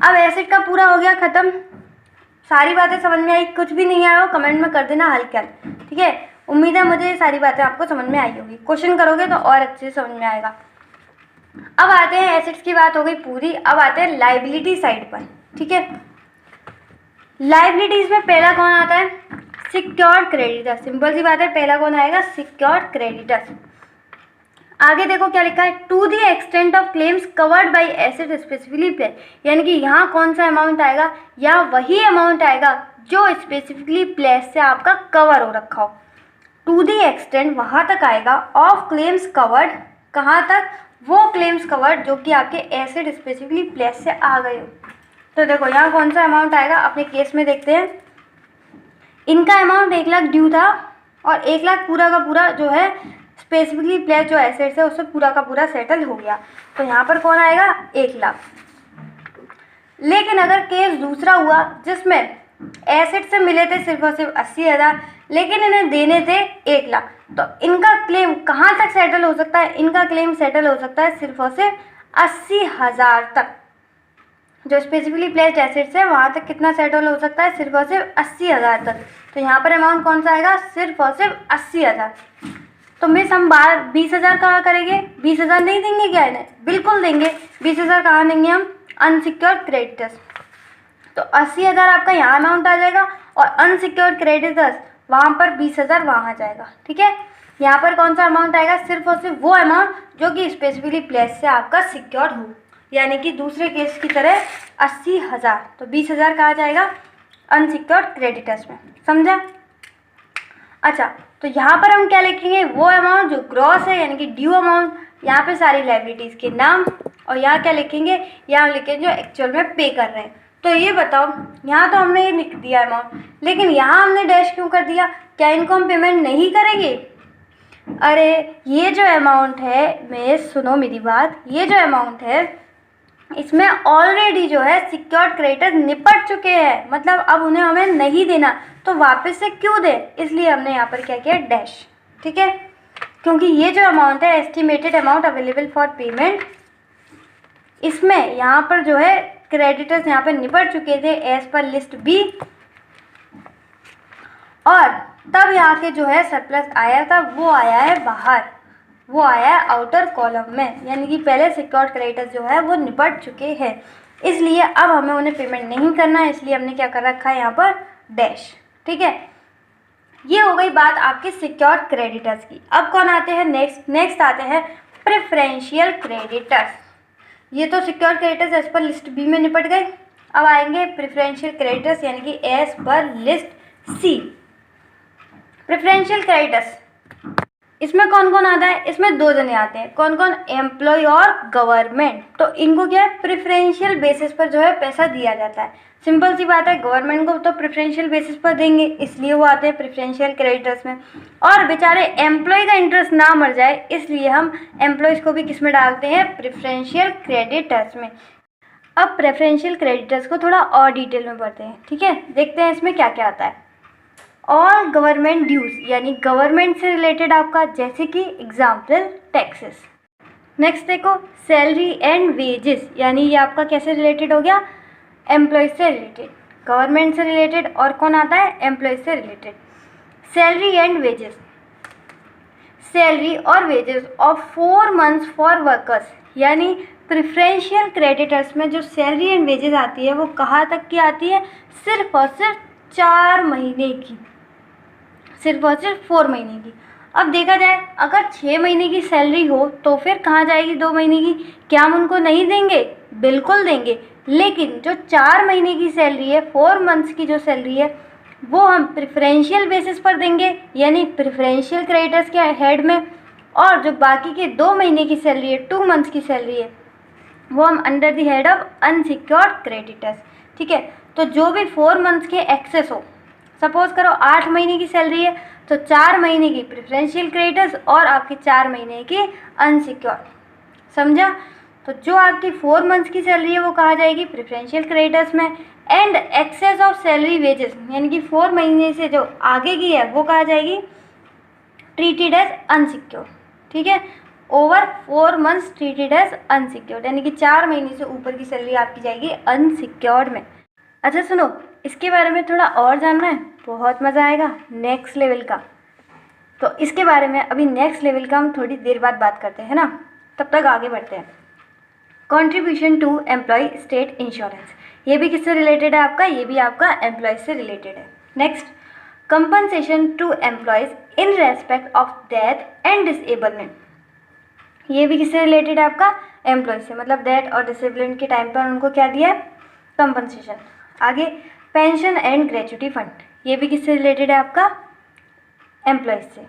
अब एसेट का पूरा हो गया खत्म, सारी बातें समझ में आई, कुछ भी नहीं आया हो कमेंट में कर देना हल क्या, ठीक है। उम्मीद है मुझे ये सारी बातें आपको समझ में आई होगी, क्वेश्चन करोगे तो और अच्छे से समझ में आएगा। अब आते हैं, एसेट्स की बात हो गई पूरी, अब आते हैं लाइबिलिटी साइड पर, ठीक है। लाइबिलिटीज में पहला कौन आता है, सिक्योर्ड क्रेडिटर। सिंपल सी बात है, पहला कौन आएगा, सिक्योर्ड क्रेडिटर। आगे देखो क्या लिखा है, to the extent of claims covered by asset specifically placed, यानी कि यहाँ कौन सा अमाउंट आएगा, यहाँ वही अमाउंट आएगा जो स्पेसिफिकली प्लेस्ड से आपका कवर हो रखा हो। टू द एक्सटेंट वहाँ तक आएगा, ऑफ क्लेम्स कवर्ड, कहाँ तक, वो क्लेम्स कवर्ड जो कि आपके एसेट स्पेसिफिकली प्लेस्ड से आ गए हो। तो देखो यहाँ कौन सा अमाउंट आएगा, अपने केस में देखते हैं। इनका अमाउंट 1,00,000 ड्यू था और 1,00,000 पूरा का पूरा जो है स्पेसिफिकली प्लेस्ड जो एसेट्स है उससे पूरा का पूरा सेटल हो गया। तो यहाँ पर कौन आएगा, 1,00,000। लेकिन अगर केस दूसरा हुआ जिसमें एसेट से मिले थे सिर्फ और सिर्फ 80,000, लेकिन इन्हें देने थे 1,00,000, तो इनका क्लेम कहाँ तक सेटल हो सकता है, इनका क्लेम सेटल हो सकता है सिर्फ और सिर्फ 80,000 तक। जो स्पेसिफिकली प्लेस्ड एसेट्स है वहाँ तक कितना सेटल हो सकता है, सिर्फ और सिर्फ 80,000 तक। तो यहाँ पर अमाउंट कौन सा आएगा, सिर्फ और सिर्फ 80,000। तो मिस हम 20,000 कहाँ करेंगे, 20,000 नहीं देंगे क्या इन्हें, बिल्कुल देंगे। 20,000 कहाँ देंगे हम, अनसिक्योर्ड क्रेडिटर्स। तो 80,000 आपका यहाँ अमाउंट आ जाएगा और अनसिक्योर्ड क्रेडिटर्स वहाँ पर 20,000 वहाँ आ जाएगा, ठीक है। यहाँ पर कौन सा अमाउंट आएगा, सिर्फ और सिर्फ वो अमाउंट जो कि स्पेसिफिकली प्लेस से आपका सिक्योर्ड हो, यानी कि दूसरे केस की तरह 80,000, तो 20,000 कहाँ जाएगा, अनसिक्योर्ड क्रेडिटर्स में, समझा। अच्छा, तो यहाँ पर हम क्या लिखेंगे, वो अमाउंट जो ग्रॉस है यानी कि ड्यू अमाउंट, यहाँ पे सारी लायबिलिटीज़ के नाम, और यहाँ क्या लिखेंगे, यहाँ लिखेंगे जो एक्चुअल में पे कर रहे हैं। तो ये बताओ, यहाँ तो हमने ये लिख दिया अमाउंट, लेकिन यहाँ हमने डैश क्यों कर दिया, क्या इनको हम पेमेंट नहीं करेंगे। अरे ये जो अमाउंट है, सुनो मेरी बात, ये जो अमाउंट है इसमें ऑलरेडी जो है सिक्योर्ड क्रेडिटर निपट चुके हैं, मतलब अब उन्हें हमें नहीं देना, तो वापस से क्यों दे, इसलिए हमने यहाँ पर क्या किया, डैश, ठीक है। क्योंकि ये जो अमाउंट है estimated amount available for payment, इसमें यहाँ पर जो है क्रेडिटर्स यहाँ पर निपट चुके थे एज पर लिस्ट बी, और तब यहाँ के जो है सरप्लस आया था वो आया है बाहर, वो आया है आउटर कॉलम में, यानी कि पहले सिक्योर्ड क्रेडिटर्स जो है वो निपट चुके हैं, इसलिए अब हमें उन्हें पेमेंट नहीं करना है, इसलिए हमने क्या कर रखा है यहाँ पर डैश, ठीक है। ये हो गई बात आपके सिक्योर्ड क्रेडिटर्स की। अब कौन आते हैं नेक्स्ट आते हैं प्रेफरेंशियल क्रेडिटर्स। ये तो सिक्योर्ड क्रेडिटर्स एज पर लिस्ट बी में निपट गए, अब आएंगे प्रेफरेंशियल क्रेडिटर्स यानी कि एज पर लिस्ट सी। प्रेफरेंशियल क्रेडिटर्स, इसमें कौन कौन आता है, इसमें दो जने आते हैं, कौन कौन, एम्प्लॉय और गवर्नमेंट। तो इनको क्या है, प्रेफरेंशियल बेसिस पर जो है पैसा दिया जाता है। सिंपल सी बात है, गवर्नमेंट को तो प्रेफरेंशियल बेसिस पर देंगे, इसलिए वो आते हैं प्रेफरेंशियल क्रेडिटर्स में। और बेचारे एम्प्लॉय का इंटरेस्ट ना मर जाए, इसलिए हम एम्प्लॉयज़ को भी किस में डालते हैं, प्रेफरेंशियल क्रेडिटर्स में। अब प्रेफरेंशियल क्रेडिटर्स को थोड़ा और डिटेल में पढ़ते हैं, ठीक है, देखते हैं इसमें क्या क्या आता है। ऑल गवर्नमेंट ड्यूज, यानी गवर्नमेंट से रिलेटेड आपका, जैसे कि एग्जाम्पल टैक्सेस। नेक्स्ट देखो सैलरी एंड वेजेस, यानी ये आपका कैसे रिलेटेड हो गया, एम्प्लॉय से रिलेटेड, गवर्नमेंट से रिलेटेड, और कौन आता है, एम्प्लॉय से related. Salary and wages, salary और wages of 4 months for workers, यानी प्रेफरेंशियल क्रेडिटर्स में जो सैलरी एंड वेजेस आती है वो कहाँ तक की आती है, सिर्फ और सिर्फ 4 महीने की, सिर्फ और सिर्फ 4 महीने की। अब देखा जाए अगर 6 महीने की सैलरी हो तो फिर कहाँ जाएगी 2 महीने की, क्या हम उनको नहीं देंगे, बिल्कुल देंगे, लेकिन जो 4 महीने की सैलरी है, 4 months की जो सैलरी है, वो हम प्रेफरेंशियल बेसिस पर देंगे, यानी प्रेफरेंशियल क्रेडिटर्स के हेड में, और जो बाकी के 2 महीने की सैलरी है, 2 months की सैलरी है, वो हम under the head of unsecured creditors, ठीक है। तो जो भी 4 months के एक्सेस हो, सपोज करो 8 महीने की सैलरी है, तो 4 महीने की प्रेफरेंशियल क्रेडिटर्स और आपकी 4 महीने की अनसिक्योर्ड, समझा। तो जो आपकी 4 months की सैलरी है वो कहाँ जाएगी, प्रेफरेंशियल क्रेडिटर्स में, and excess of salary wages, यानी कि 4 महीने से जो आगे की है वो कहाँ जाएगी, ट्रीटेड एज अनसिक्योर्ड, ठीक है। Over 4 months treated as unsecured, यानी कि 4 महीने से ऊपर की सैलरी आपकी जाएगी अनसिक्योर्ड में। अच्छा सुनो, इसके बारे में थोड़ा और जानना है, बहुत मज़ा आएगा नेक्स्ट लेवल का, तो इसके बारे में अभी नेक्स्ट लेवल का हम थोड़ी देर बाद बात करते हैं ना, तब तक आगे बढ़ते हैं। Contribution to employ state insurance, ये भी किससे रिलेटेड है आपका, ये भी आपका एम्प्लॉय से रिलेटेड है। Next compensation to employees in respect of death and disablement, ये भी किससे रिलेटेड है आपका, एम्प्लॉय से, मतलब डेथ और डिसेबलमेंट के टाइम पर उनको क्या दिया है, कंपनसेशन। आगे पेंशन एंड ग्रेच्युटी फंड, ये भी किससे रिलेटेड है आपका, एम्प्लॉयज़ से।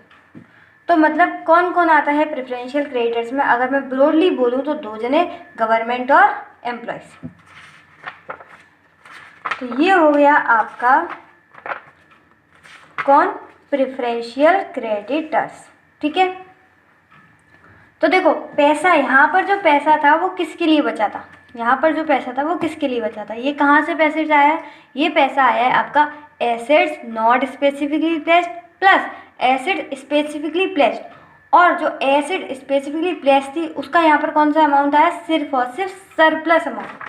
तो मतलब कौन कौन आता है प्रेफरेंशियल क्रेडिटर्स में, अगर मैं ब्रॉडली बोलूँ तो 2 जने, गवर्नमेंट और एम्प्लॉयज़। तो ये हो गया आपका कौन, प्रेफरेंशियल क्रेडिटर्स, ठीक है। तो देखो पैसा, यहाँ पर जो पैसा था वो किसके लिए बचा था, यहाँ पर जो पैसा था वो किसके लिए बचा था, ये कहाँ से पैसे आया है, ये पैसा आया है आपका assets not specifically placed plus asset specifically placed, और जो एसेट स्पेसिफिकली प्लेस्ड थी उसका यहाँ पर कौन सा अमाउंट आया, सिर्फ और सिर्फ सरप्लस अमाउंट,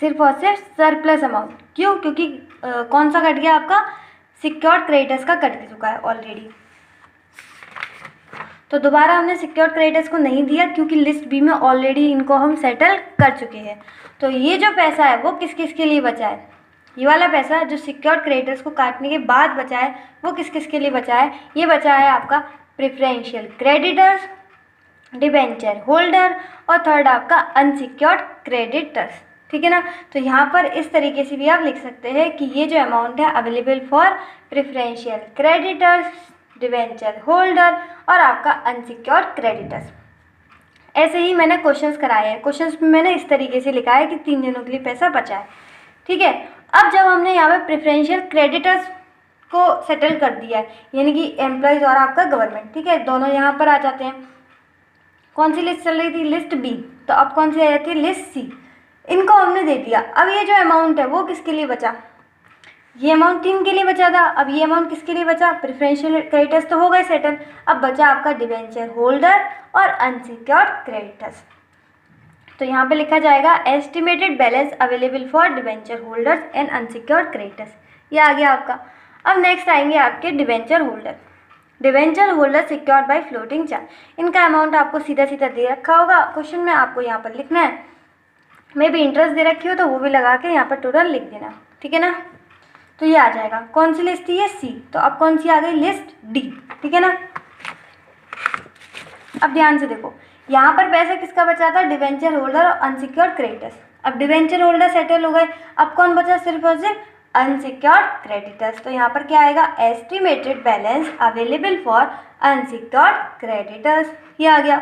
सिर्फ और सिर्फ सरप्लस अमाउंट। क्यों, क्योंकि कौन सा कट गया आपका, सिक्योर्ड क्रेडिटर्स का कट चुका है ऑलरेडी, तो दोबारा हमने सिक्योर्ड क्रेडिटर्स को नहीं दिया क्योंकि लिस्ट बी में ऑलरेडी इनको हम सेटल कर चुके हैं। तो ये जो पैसा है वो किस किस के लिए बचा है, ये वाला पैसा जो सिक्योर्ड क्रेडिटर्स को काटने के बाद बचा है वो किस किस के लिए बचा है? ये बचा है आपका प्रेफरेंशियल क्रेडिटर्स, डिबेंचर होल्डर और थर्ड आपका अनसिक्योर्ड क्रेडिटर्स। ठीक है ना। तो यहाँ पर इस तरीके से भी आप लिख सकते हैं कि ये जो अमाउंट है available for preferential creditors, debenture holder और आपका अनसिक्योर्ड क्रेडिटर्स। ऐसे ही मैंने क्वेश्चंस कराए हैं। क्वेश्चंस में मैंने इस तरीके से लिखा है कि 3 जनों के लिए पैसा बचा है। ठीक है। अब जब हमने यहाँ पे प्रेफरेंशियल क्रेडिटर्स को सेटल कर दिया है, यानी कि एम्प्लॉयज़ और आपका गवर्नमेंट, ठीक है, दोनों यहाँ पर आ जाते हैं। कौन सी लिस्ट चल रही थी? List B. तो अब कौन सी आ जाती है? List C. इनको हमने दे दिया। अब ये जो अमाउंट है वो किसके लिए बचा? ये अमाउंट 3 के लिए बचा था। अब ये अमाउंट किसके लिए बचा? प्रेफरेंशियल क्रेडिटर्स तो हो गए सेटल। अब बचा आपका डिबेंचर होल्डर और अनसिक्योर्ड क्रेडिटर्स। तो यहाँ पे लिखा जाएगा estimated balance available for debenture holders and unsecured creditors. ये आ गया आपका। अब नेक्स्ट आएंगे आपके debenture holder. Debenture holder secured by floating charge. इनका अमाउंट आपको सीधा सीधा दे रखा होगा क्वेश्चन में, आपको यहाँ पर लिखना है। मे भी इंटरेस्ट दे रखी हो तो वो भी लगा के यहाँ पर टोटल लिख देना। ठीक है ना। तो ये आ जाएगा। कौन सी लिस्ट थी? ये सी। तो अब कौन सी आ गई? List D. ठीक है ना। अब ध्यान से देखो, यहाँ पर पैसा किसका बचा था? डिबेंचर होल्डर और अनसिक्योर्ड क्रेडिटर्स। अब डिबेंचर होल्डर सेटल हो गए। अब कौन बचा? सिर्फ और सिर्फ अनसिक्योर्ड क्रेडिटर्स। तो यहाँ पर क्या आएगा? Estimated balance available for unsecured creditors. ये आ गया।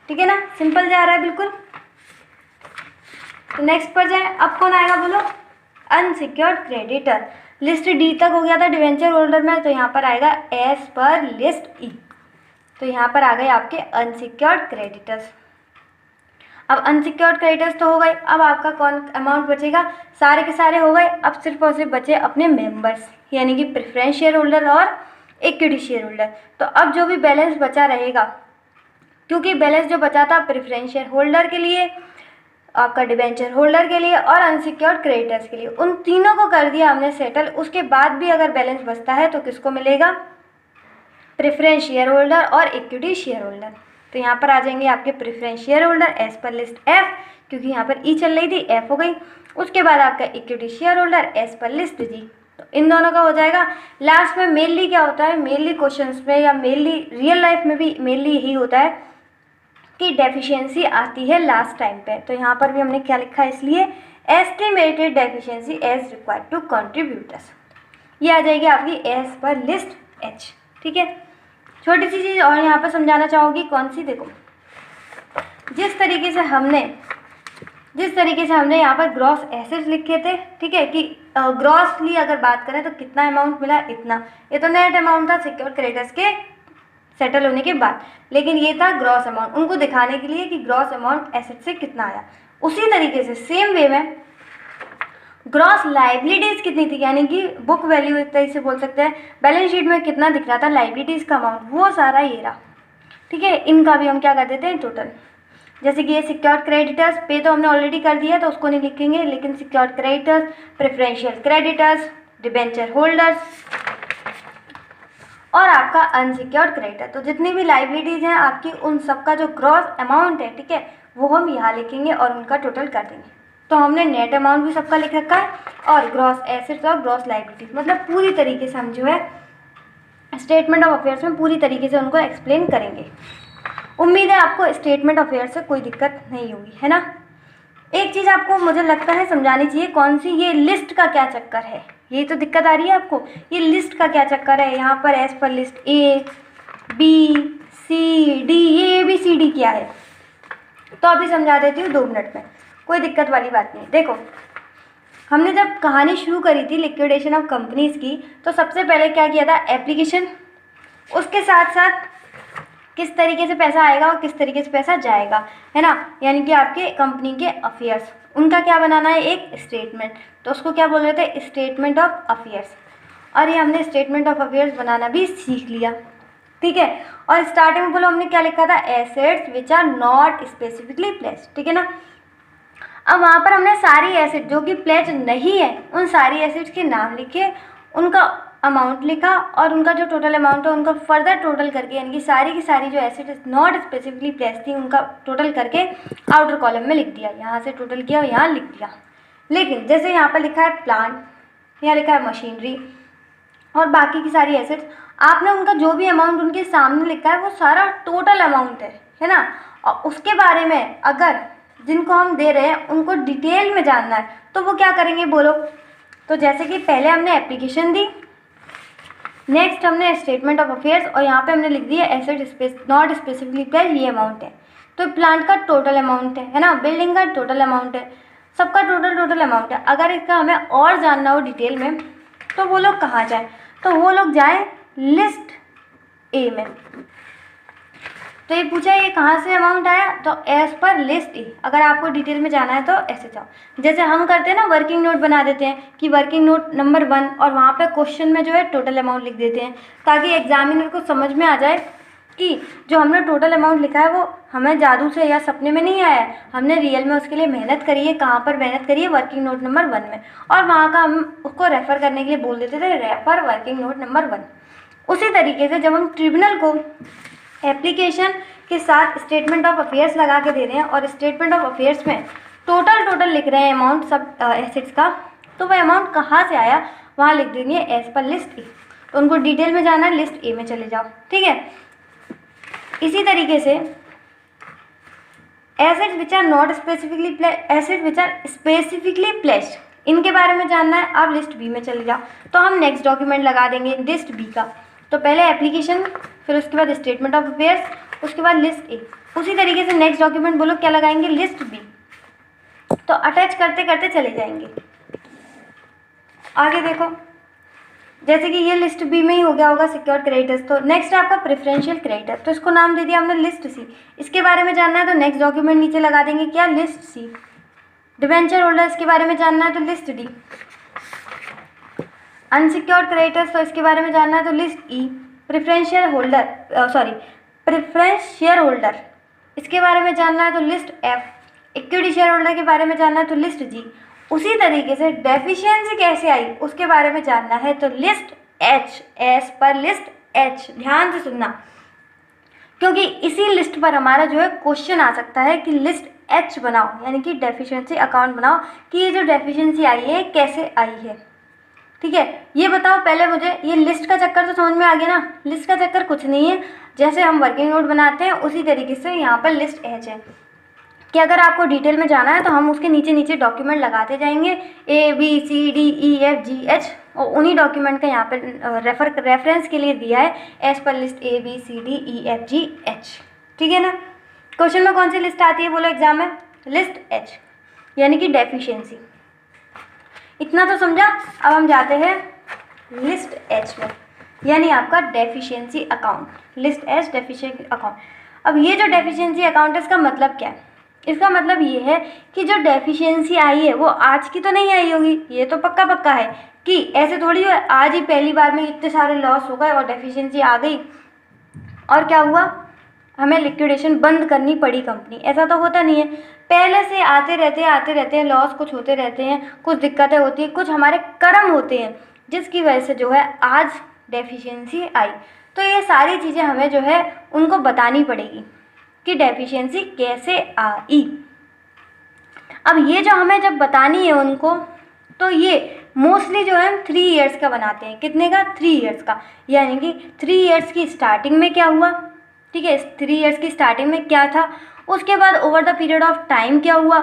ठीक है ना। सिंपल जा रहा है बिल्कुल। तो नेक्स्ट पर जाए। अब कौन आएगा बोलो? Unsecured creditor. लिस्ट डी तक हो गया था डिबेंचर होल्डर में, तो यहाँ पर आएगा एज पर लिस्ट ई। तो यहाँ पर आ गए आपके अनसिक्योर्ड क्रेडिटर्स। अब अनसिक्योर्ड क्रेडिटर्स तो हो गए। अब आपका कौन अमाउंट बचेगा? सारे के सारे हो गए। अब सिर्फ और सिर्फ बचे अपने मेंबर्स, यानी कि प्रेफरेंस शेयर होल्डर और इक्विटी शेयर होल्डर। तो अब जो भी बैलेंस बचा रहेगा, क्योंकि बैलेंस जो बचा था प्रेफरेंस शेयर होल्डर के लिए, आपका डिबेंचर होल्डर के लिए और अनसिक्योर्ड क्रेडिटर्स के लिए, उन तीनों को कर दिया हमने सेटल। उसके बाद भी अगर बैलेंस बचता है तो किसको मिलेगा? प्रेफरेंस शेयर होल्डर और इक्विटी शेयर होल्डर। तो यहाँ पर आ जाएंगे आपके प्रेफरेंस शेयर होल्डर एज पर लिस्ट एफ, क्योंकि यहाँ पर ई चल रही थी, एफ हो गई। उसके बाद आपका इक्विटी शेयर होल्डर एज पर लिस्ट जी। तो इन दोनों का हो जाएगा। लास्ट में मेनली क्या होता है? मेनली क्वेश्चंस में या मेनली रियल लाइफ में भी मेनली यही होता है कि डेफिशिएंसी आती है लास्ट टाइम पे। तो यहाँ पर भी हमने क्या लिखा है? इसलिए estimated deficiency as required to contributors. ये आ जाएगी आपकी एज पर लिस्ट एच। ठीक है। छोटी सी चीज़ और यहाँ पर समझाना चाहूँगी। कौन सी? देखो, जिस तरीके से हमने यहाँ पर ग्रॉस एसेट्स लिखे थे, ठीक है, कि ग्रॉसली अगर बात करें तो कितना अमाउंट मिला? इतना। ये तो नेट अमाउंट था सिक्योर्ड क्रेडिटर्स के सेटल होने के बाद, लेकिन ये था ग्रॉस अमाउंट, उनको दिखाने के लिए कि ग्रॉस अमाउंट एसेट से कितना आया। उसी तरीके से सेम वे में ग्रॉस लाइबिलिटीज़ कितनी थी, यानी कि बुक वैल्यू एक तरीके से बोल सकते हैं, बैलेंस शीट में कितना दिख रहा था लाइबिलिटीज़ का अमाउंट, वो सारा ये रहा। ठीक है। इनका भी हम क्या कर देते हैं? टोटल। जैसे कि ये सिक्योर्ड क्रेडिटर्स पे तो हमने ऑलरेडी कर दिया तो उसको नहीं लिखेंगे, लेकिन secured creditors, preferential creditors, debenture holders और आपका अनसिक्योर्ड क्रेडिटर, तो जितनी भी लाइबिलिटीज़ हैं आपकी, उन सबका जो ग्रॉस अमाउंट है, ठीक है, वो हम यहाँ लिखेंगे और उनका टोटल कर देंगे। तो हमने नेट अमाउंट भी सबका लिख रखा है और ग्रॉस एसेट्स और ग्रॉस लाइबिलिटीज, मतलब पूरी तरीके से हम जो है स्टेटमेंट ऑफ अफेयर्स में पूरी तरीके से उनको एक्सप्लेन करेंगे। उम्मीद है आपको स्टेटमेंट ऑफ अफेयर्स से कोई दिक्कत नहीं होगी, है ना। एक चीज़ आपको मुझे लगता है समझानी चाहिए। कौन सी? ये लिस्ट का क्या चक्कर है, ये तो दिक्कत आ रही है आपको। ये लिस्ट का क्या चक्कर है? यहाँ पर एज पर list A B C D, ये बी सी डी क्या है, तो अभी समझा देती हूँ 2 मिनट में, कोई दिक्कत वाली बात नहीं। देखो, हमने जब कहानी शुरू करी थी लिक्विडेशन ऑफ कंपनीज़ की, तो सबसे पहले क्या किया था? एप्लीकेशन, उसके साथ साथ किस तरीके से पैसा आएगा और किस तरीके से पैसा जाएगा, है ना, यानी कि आपके कंपनी के अफेयर्स, उनका क्या बनाना है? एक स्टेटमेंट। तो उसको क्या बोल रहे थे? Statement of affairs. और ये हमने स्टेटमेंट ऑफ अफेयर्स बनाना भी सीख लिया। ठीक है। और स्टार्टिंग में बोलो हमने क्या लिखा था? Assets which are not specifically placed. ठीक है ना। अब वहाँ पर हमने सारी एसेट जो कि प्लेज नहीं है, उन सारी एसेट्स के नाम लिखे, उनका अमाउंट लिखा और उनका जो टोटल अमाउंट है उनका फर्दर टोटल करके, यानी कि सारी की सारी जो एसेट नॉट स्पेसिफिकली प्लेस थी उनका टोटल करके आउटर कॉलम में लिख दिया। यहाँ से टोटल किया और यहाँ लिख दिया। लेकिन जैसे यहाँ पर लिखा है प्लांट, यहाँ लिखा है मशीनरी और बाकी की सारी एसेट्स, आपने उनका जो भी अमाउंट उनके सामने लिखा है वो सारा टोटल अमाउंट है ना। और उसके बारे में अगर जिनको हम दे रहे हैं उनको डिटेल में जानना है तो वो क्या करेंगे बोलो। तो जैसे कि पहले हमने एप्लीकेशन दी, नेक्स्ट हमने स्टेटमेंट ऑफ अफेयर्स और यहाँ पे हमने लिख दिया एसेट नॉट स्पेसिफिकली प्लेस, ये अमाउंट है। तो प्लांट का टोटल अमाउंट है ना, बिल्डिंग का टोटल अमाउंट है, सबका टोटल अमाउंट है। अगर इसका हमें और जानना हो डिटेल में तो वो लोग कहाँ जाएँ, तो वो लोग जाएँ लिस्ट ए में। तो ये पूछा ये कहाँ से अमाउंट आया, तो एज पर लिस्ट ए। अगर आपको डिटेल में जाना है तो ऐसे जाओ, जैसे हम करते हैं ना, वर्किंग नोट बना देते हैं कि वर्किंग नोट नंबर 1 और वहाँ पे क्वेश्चन में जो है टोटल अमाउंट लिख देते हैं ताकि एग्जामिनर को समझ में आ जाए कि जो हमने टोटल अमाउंट लिखा है वो हमें जादू से या सपने में नहीं आया है, हमने रियल में उसके लिए मेहनत करी है। कहाँ पर मेहनत करी है, वर्किंग नोट नंबर 1 में, और वहाँ का हम उसको रेफ़र करने के लिए बोल देते थे रेफर वर्किंग नोट नंबर 1। उसी तरीके से जब हम ट्रिब्यूनल को एप्लीकेशन के साथ स्टेटमेंट ऑफ अफेयर्स लगा के दे रहे हैं और स्टेटमेंट ऑफ अफेयर्स में टोटल लिख रहे हैं अमाउंट सब एसेट्स का, तो वह अमाउंट कहाँ से आया वहाँ लिख देंगे एज पर लिस्ट ए। तो उनको डिटेल में जाना है, लिस्ट ए में चले जाओ, ठीक है। इसी तरीके से assets which are not specifically asset which are specifically placed, इनके बारे में जानना है, आप लिस्ट बी में चले जाओ। तो हम नेक्स्ट डॉक्यूमेंट लगा देंगे लिस्ट बी का। तो पहले एप्लीकेशन, फिर उसके बाद स्टेटमेंट ऑफ अफेयर्स, उसके बाद लिस्ट ए। उसी तरीके से नेक्स्ट डॉक्यूमेंट बोलो क्या लगाएंगे, लिस्ट बी। तो अटैच करते करते चले जाएंगे। आगे देखो, जैसे कि ये लिस्ट बी में ही हो गया होगा सिक्योर्ड क्रेडिटर्स। तो नेक्स्ट है आपका प्रेफरेंशियल क्रेडिटर, तो इसको नाम दे दिया हमने लिस्ट सी। इसके बारे में जानना है तो नेक्स्ट डॉक्यूमेंट नीचे लगा देंगे क्या, लिस्ट सी। डिवेंचर होल्डर्स के बारे में जानना है तो लिस्ट डी। अनसिक्योर्ड क्रेडिटर्स, तो इसके बारे में जानना है तो लिस्ट ई। प्रेफरेंस शेयर होल्डर, इसके बारे में जानना है तो list F. Equity share holder के बारे में जानना है तो लिस्ट जी। उसी तरीके से डेफिशिएंसी कैसे आई उसके बारे में जानना है तो लिस्ट एच, एस पर लिस्ट एच। ध्यान से सुनना, क्योंकि इसी लिस्ट पर हमारा जो है क्वेश्चन आ सकता है कि लिस्ट एच बनाओ, यानी कि डेफिशिएंसी अकाउंट बनाओ कि ये जो डेफिशिएंसी आई है कैसे आई है, ठीक है। ये बताओ पहले मुझे, ये लिस्ट का चक्कर तो समझ में आ गया ना। लिस्ट का चक्कर कुछ नहीं है, जैसे हम वर्किंग नोट बनाते हैं उसी तरीके से यहाँ पर लिस्ट एच है कि अगर आपको डिटेल में जाना है तो हम उसके नीचे नीचे डॉक्यूमेंट लगाते जाएंगे, A B C D E F G H, और उन्हीं डॉक्यूमेंट का यहाँ पर रेफरेंस के लिए दिया है एज पर list A B C D E F G H, ठीक है ना। क्वेश्चन में कौन सी लिस्ट आती है बोलो एग्जाम में, लिस्ट एच, यानी कि डेफिशिएंसी। इतना तो समझा। अब हम जाते हैं लिस्ट एच में, यानी आपका deficiency account, list H deficiency account. अब ये जो डेफिशिएंसी अकाउंट है इसका मतलब क्या है, इसका मतलब ये है कि जो डेफिशिएंसी आई है वो आज की तो नहीं आई होगी, ये तो पक्का है कि ऐसे थोड़ी है आज ही पहली बार में इतने सारे लॉस हो गए और डेफिशिएंसी आ गई और क्या हुआ, हमें लिक्विडेशन बंद करनी पड़ी कंपनी। ऐसा तो होता नहीं है, पहले से आते रहते हैं लॉस, कुछ होते रहते हैं, कुछ दिक्कतें होती हैं, कुछ हमारे कर्म होते हैं जिसकी वजह से जो है आज डेफिशिएंसी आई। तो ये सारी चीज़ें हमें जो है उनको बतानी पड़ेगी कि डेफिशिएंसी कैसे आई। अब ये जो हमें जब बतानी है उनको, तो ये मोस्टली जो है हम 3 ईयर्स का बनाते हैं। कितने का, 3 ईयर्स का, यानी कि 3 ईयर्स की स्टार्टिंग में क्या हुआ, ठीक है, 3 ईयर्स की स्टार्टिंग में क्या था, उसके बाद over the period of time क्या हुआ,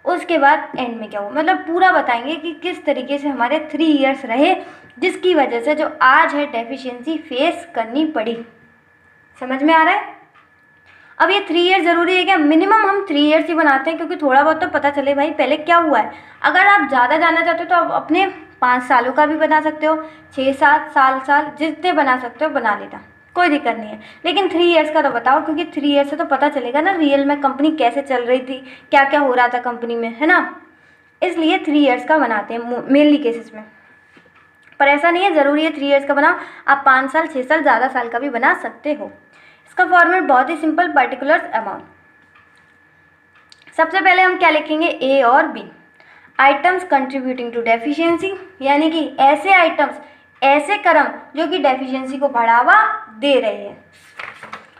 उसके बाद एंड में क्या हुआ। मतलब पूरा बताएंगे कि किस तरीके से हमारे 3 ईयर्स रहे जिसकी वजह से जो आज है डेफिशिएंसी फेस करनी पड़ी। समझ में आ रहा है। अब ये 3 ईयर्स ज़रूरी है क्या, मिनिमम हम 3 ईयर्स ही बनाते हैं क्योंकि थोड़ा बहुत तो पता चले भाई पहले क्या हुआ है। अगर आप ज़्यादा जानना चाहते हो तो आप अपने 5 सालों का भी बना सकते हो, 6-7 साल जितने बना सकते हो बना लेना, कोई दिक्कत नहीं है। लेकिन 3 ईयर्स का तो बताओ, क्योंकि 3 ईयर्स से तो पता चलेगा ना रियल में कंपनी कैसे चल रही थी, क्या क्या हो रहा था कंपनी में, है ना। इसलिए 3 ईयर्स का बनाते हैं मेनली केसेस में, पर ऐसा नहीं है ज़रूरी है 3 ईयर्स का बनाओ, आप 5 साल 6 साल ज़्यादा साल का भी बना सकते हो। इसका फॉर्मेट बहुत ही सिंपल, पर्टिकुलर्स अमाउंट। सबसे पहले हम क्या लिखेंगे, ए और B, items contributing to deficiency, यानी कि ऐसे आइटम्स, ऐसे कर्म जो कि डेफिशिएंसी को बढ़ावा दे रहे हैं।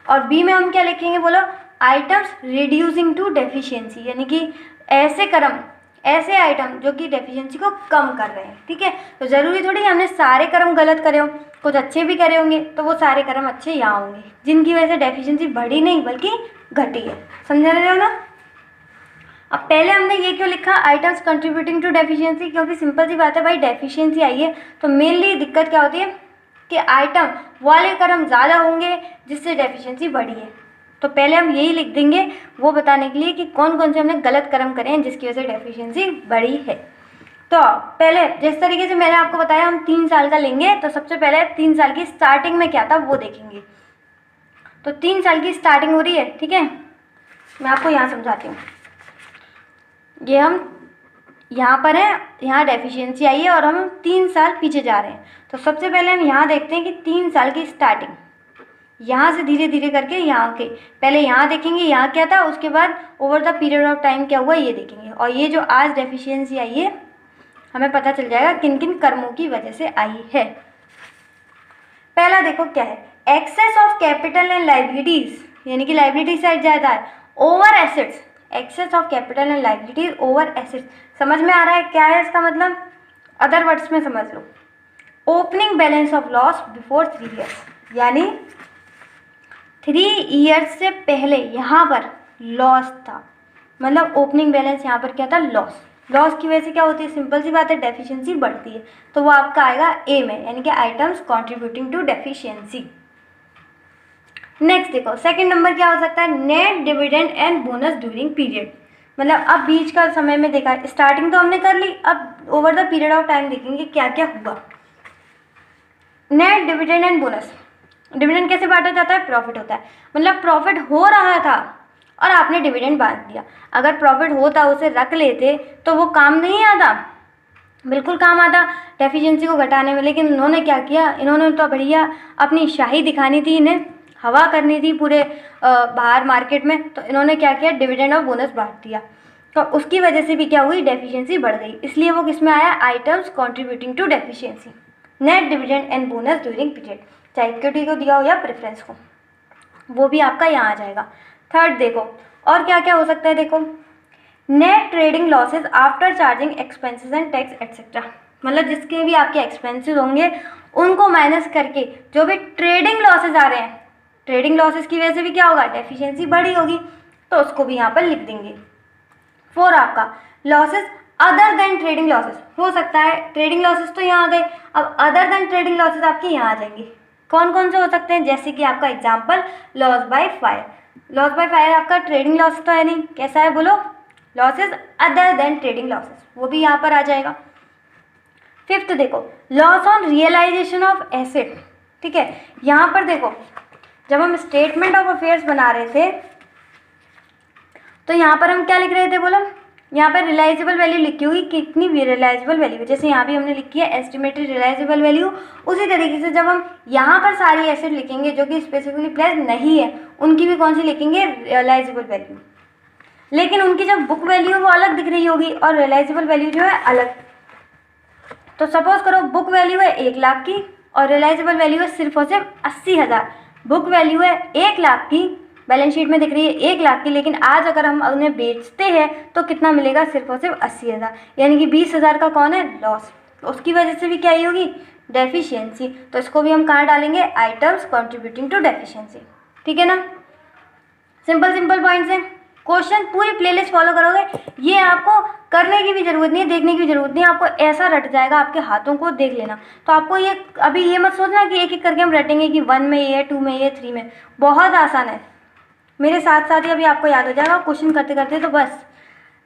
और बी में हम क्या लिखेंगे बोलो, आइटम्स रिड्यूसिंग टू डेफिशिएंसी, यानी कि ऐसे कर्म, ऐसे आइटम जो कि डेफिशिएंसी को कम कर रहे हैं, ठीक है। तो ज़रूरी थोड़ी हमने सारे कर्म गलत करे हों, कुछ अच्छे भी करे होंगे, तो वो सारे कर्म अच्छे यहाँ होंगे जिनकी वजह से डेफिशिएंसी बढ़ी नहीं बल्कि घटी है। समझ रहे हो ना। अब पहले हमने ये क्यों लिखा आइटम्स कंट्रीब्यूटिंग टू डेफिशिएंसी, क्योंकि सिंपल सी बात है भाई, डेफिशिएंसी आई है तो मेनली दिक्कत क्या होती है कि आइटम वाले कर्म ज़्यादा होंगे जिससे डेफिशिएंसी बढ़ी है। तो पहले हम यही लिख देंगे वो बताने के लिए कि कौन कौन से हमने गलत कर्म करे हैं जिसकी वजह से डेफिशिएंसी बढ़ी है। तो पहले जिस तरीके से मैंने आपको बताया हम 3 साल का लेंगे, तो सबसे पहले 3 साल की स्टार्टिंग में क्या था वो देखेंगे। तो 3 साल की स्टार्टिंग हो रही है, ठीक है। मैं आपको यहाँ समझाती हूँ। ये हम यहाँ पर है, यहाँ डेफिशिएंसी आई है और हम 3 साल पीछे जा रहे हैं। तो सबसे पहले हम यहाँ देखते हैं कि 3 साल की स्टार्टिंग, यहाँ से धीरे धीरे करके यहाँ के पहले यहाँ देखेंगे यहाँ क्या था, उसके बाद over the period of time क्या हुआ ये देखेंगे। और ये जो आज डेफिशिएंसी आई है हमें पता चल जाएगा किन किन कर्मों की वजह से आई है। पहला देखो क्या है, excess of capital and liabilities, यानी कि लाइबिलिटी साइड ज़्यादा है over assets. Excess of capital and liabilities over assets, समझ में आ रहा है क्या है इसका मतलब, अदर वर्ड्स में समझ लो। Opening balance of loss before 3 years, यानी 3 ईयर्स से पहले यहाँ पर लॉस था, मतलब ओपनिंग बैलेंस यहाँ पर क्या था, लॉस। लॉस की वजह से क्या होती है, सिंपल सी बात है, डेफिशिएंसी बढ़ती है। तो वो आपका आएगा ए में, यानी कि items contributing to deficiency. Next देखो सेकंड नंबर क्या हो सकता है, net dividend and bonus during period. मतलब अब बीच का समय में देखा, स्टार्टिंग तो हमने कर ली, अब over the period of time देखेंगे क्या क्या हुआ। Net dividend and bonus, dividend कैसे बांटा जाता है, प्रॉफिट होता है, मतलब प्रॉफिट हो रहा था और आपने डिविडेंड बांट दिया। अगर प्रॉफिट होता उसे रख लेते तो वो काम नहीं आता, बिल्कुल काम आता डेफिशिएंसी को घटाने में। लेकिन इन्होंने क्या किया, इन्होंने तो बढ़िया अपनी शाही दिखानी थी, इन्हें हवा करनी थी पूरे बाहर मार्केट में, तो इन्होंने क्या किया, डिविडेंड और बोनस बांट दिया। तो उसकी वजह से भी क्या हुई, डेफिशिएंसी बढ़ गई। इसलिए वो किस में आया, items contributing to deficiency. Net dividend and bonus during period, चाहे इक्विटी को दिया हो या प्रेफरेंस को, वो भी आपका यहाँ आ जाएगा। थर्ड देखो और क्या क्या हो सकता है, देखो net trading losses after charging expenses and tax etcetera, मतलब जिसके भी आपके एक्सपेंसेस होंगे उनको माइनस करके जो भी ट्रेडिंग लॉसेज आ रहे हैं, ट्रेडिंग लॉसेज की वजह से भी क्या होगा, डेफिशिएंसी बढ़ी होगी, तो उसको भी यहाँ पर लिख देंगे। 4 आपका losses other than trading losses, हो सकता है ट्रेडिंग लॉसेज तो यहाँ आ गए, अब अदर देन ट्रेडिंग लॉसेज आपके यहाँ आ जाएंगे। कौन कौन से हो सकते हैं, जैसे कि आपका example loss by fire. Loss by fire आपका ट्रेडिंग लॉस तो है नहीं, कैसा है बोलो, losses other than trading losses, वो भी यहाँ पर आ जाएगा। 5th देखो loss on realisation of asset, ठीक है। यहाँ पर देखो जब हम स्टेटमेंट ऑफ अफेयर्स बना रहे थे तो यहाँ पर हम क्या लिख रहे थे बोलो, यहाँ पर रियलाइजेबल वैल्यू लिखी हुई, कितनी रियलाइजेबल वैल्यू, जैसे यहाँ भी हमने लिखी है एस्टिमेटेड रियलाइजेबल वैल्यू। उसी तरीके से जब हम यहाँ पर सारी एसेट लिखेंगे जो कि स्पेसिफिकली प्लेस नहीं है, उनकी भी कौन सी लिखेंगे, रियलाइजेबल वैल्यू। लेकिन उनकी जब बुक वैल्यू वो अलग दिख रही होगी और रियलाइजेबल वैल्यू जो है अलग। तो सपोज करो बुक वैल्यू है 1 लाख की और रियलाइजेबल वैल्यू है सिर्फ और सिर्फ 80,000। बुक वैल्यू है 1 लाख की, बैलेंस शीट में दिख रही है 1 लाख की, लेकिन आज अगर हम उन्हें बेचते हैं तो कितना मिलेगा, सिर्फ और सिर्फ 80,000, यानी कि 20,000 का कौन है, लॉस। तो उसकी वजह से भी क्या ही होगी, डेफिशिएंसी। तो इसको भी हम कहाँ डालेंगे, आइटम्स कंट्रीब्यूटिंग टू डेफिशिएंसी, ठीक है ना। सिंपल सिंपल पॉइंट्स हैं, क्वेश्चन पूरी प्लेलिस्ट फॉलो करोगे, ये आपको करने की भी जरूरत नहीं है, देखने की भी जरूरत नहीं है, आपको ऐसा रट जाएगा आपके हाथों को, देख लेना। तो आपको ये अभी ये मत सोचना कि एक एक करके हम रटेंगे कि 1 में ये है, 2 में ये, 3 में, बहुत आसान है। मेरे साथ साथ ही अभी आपको याद हो जाएगा, क्वेश्चन करते करते तो बस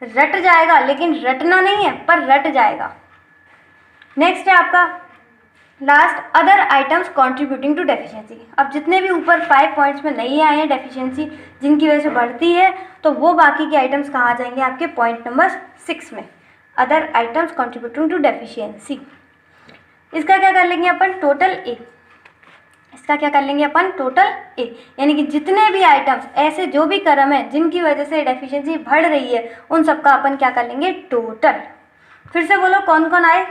रट जाएगा, लेकिन रटना नहीं है पर रट जाएगा। नेक्स्ट है आपका last, other items contributing to deficiency. अब जितने भी ऊपर 5 पॉइंट्स में नहीं आए हैं डेफिशिएंसी जिनकी वजह से बढ़ती है, तो वो बाकी के आइटम्स कहाँ आ जाएंगे, आपके पॉइंट नंबर 6 में, other items contributing to deficiency. इसका क्या कर लेंगे अपन, टोटल ए। इसका क्या कर लेंगे अपन, टोटल ए, यानी कि जितने भी आइटम्स ऐसे जो भी कर्म है जिनकी वजह से डेफिशिएंसी बढ़ रही है, उन सबका अपन क्या कर लेंगे, टोटल। फिर से बोलो कौन कौन आए।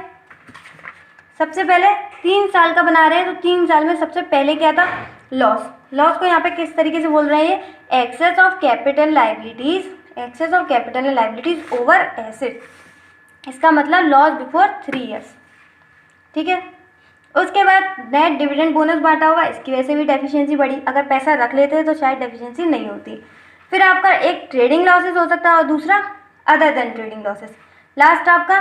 सबसे पहले 3 साल का बना रहे हैं, तो 3 साल में सबसे पहले क्या था, लॉस। लॉस को यहाँ पे किस तरीके से बोल रहे हैं, excess of capital liabilities, excess of capital and liabilities over asset. इसका मतलब लॉस बिफोर 3 ईयर्स, ठीक है। उसके बाद नेट डिविडेंड बोनस बांटा होगा, इसकी वजह से भी डेफिशिएंसी बढ़ी। अगर पैसा रख लेते हैं तो शायद डेफिशिएंसी नहीं होती। फिर आपका एक ट्रेडिंग लॉसेस हो सकता है और दूसरा other than trading losses. Last आपका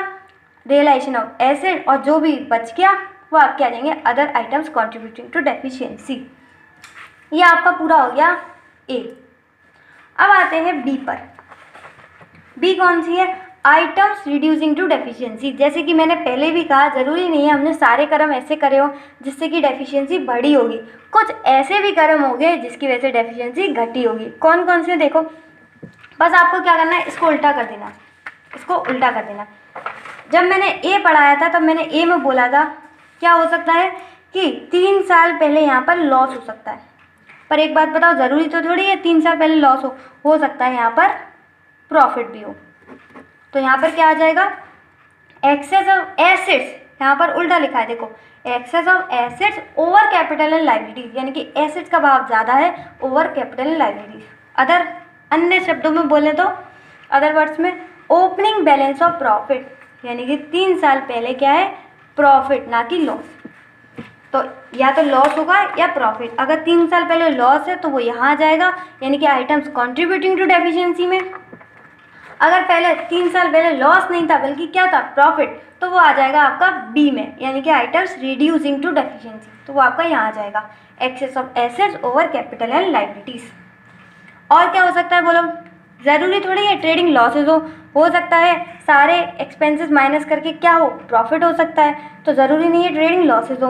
रियलाइजेशन ऑफ एसेट, और जो भी बच गया वो आपके आ जाएंगे other items contributing to deficiency. ये आपका पूरा हो गया ए। अब आते हैं बी पर। बी कौन सी है? Items reducing to deficiency. जैसे कि मैंने पहले भी कहा, ज़रूरी नहीं है हमने सारे कर्म ऐसे करे हो जिससे कि डेफिशिएंसी बढ़ी होगी, कुछ ऐसे भी कर्म हो गए जिसकी वजह से डेफिशिएंसी घटी होगी। कौन कौन से देखो, बस आपको क्या करना है, इसको उल्टा कर देना, इसको उल्टा कर देना। जब मैंने ए पढ़ाया था तब मैंने ए में बोला था क्या हो सकता है कि 3 साल पहले यहाँ पर लॉस हो सकता है। पर एक बात बताओ, ज़रूरी तो थोड़ी है 3 साल पहले लॉस हो सकता है यहाँ पर प्रॉफिट भी हो। तो यहाँ पर क्या आ जाएगा, एक्सेस ऑफ एसेट्स, यहाँ पर उल्टा लिखा है देखो, excess of assets over capital and liabilities, यानी कि एसेट्स का भाव ज़्यादा है over capital and liabilities. Other अन्य शब्दों में बोले तो, अदर वर्ड्स में, ओपनिंग बैलेंस ऑफ प्रॉफिट, यानी कि 3 साल पहले क्या है, प्रॉफिट ना कि लॉस। तो या तो लॉस होगा या प्रॉफिट। अगर 3 साल पहले लॉस है तो वो यहाँ आ जाएगा, यानी कि आइटम्स कॉन्ट्रीब्यूटिंग टू डेफिशिएंसी में। अगर पहले 3 साल पहले लॉस नहीं था बल्कि क्या था, प्रॉफिट, तो वो आ जाएगा आपका बी में, यानी कि आइटम्स रिड्यूसिंग टू डेफिशिएंसी, तो वो आपका यहाँ आ जाएगा excess of assets over capital and liabilities. और क्या हो सकता है बोलो, ज़रूरी थोड़ी है ट्रेडिंग लॉसेज हो सकता है सारे एक्सपेंसेस माइनस करके क्या हो, प्रॉफिट हो सकता है। तो ज़रूरी नहीं है ट्रेडिंग लॉसेज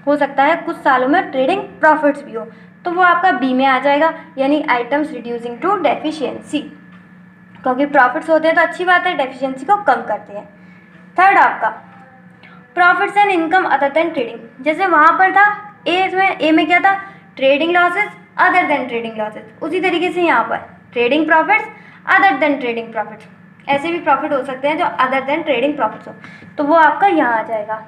हो सकता है कुछ सालों में ट्रेडिंग प्रॉफिट्स भी हो, तो वो आपका बी में आ जाएगा, यानी आइटम्स रिड्यूसिंग टू डेफिशिएंसी। क्योंकि प्रॉफिट्स होते हैं तो अच्छी बात है, डेफिशिएंसी को कम करते हैं। थर्ड आपका profits and income other than trading. जैसे वहाँ पर था ए में क्या था, trading losses other than trading losses, उसी तरीके से यहाँ पर trading profits other than trading profits. ऐसे भी प्रॉफिट हो सकते हैं जो अदर देन ट्रेडिंग प्रॉफिट्स हो, तो वो आपका यहाँ आ जाएगा।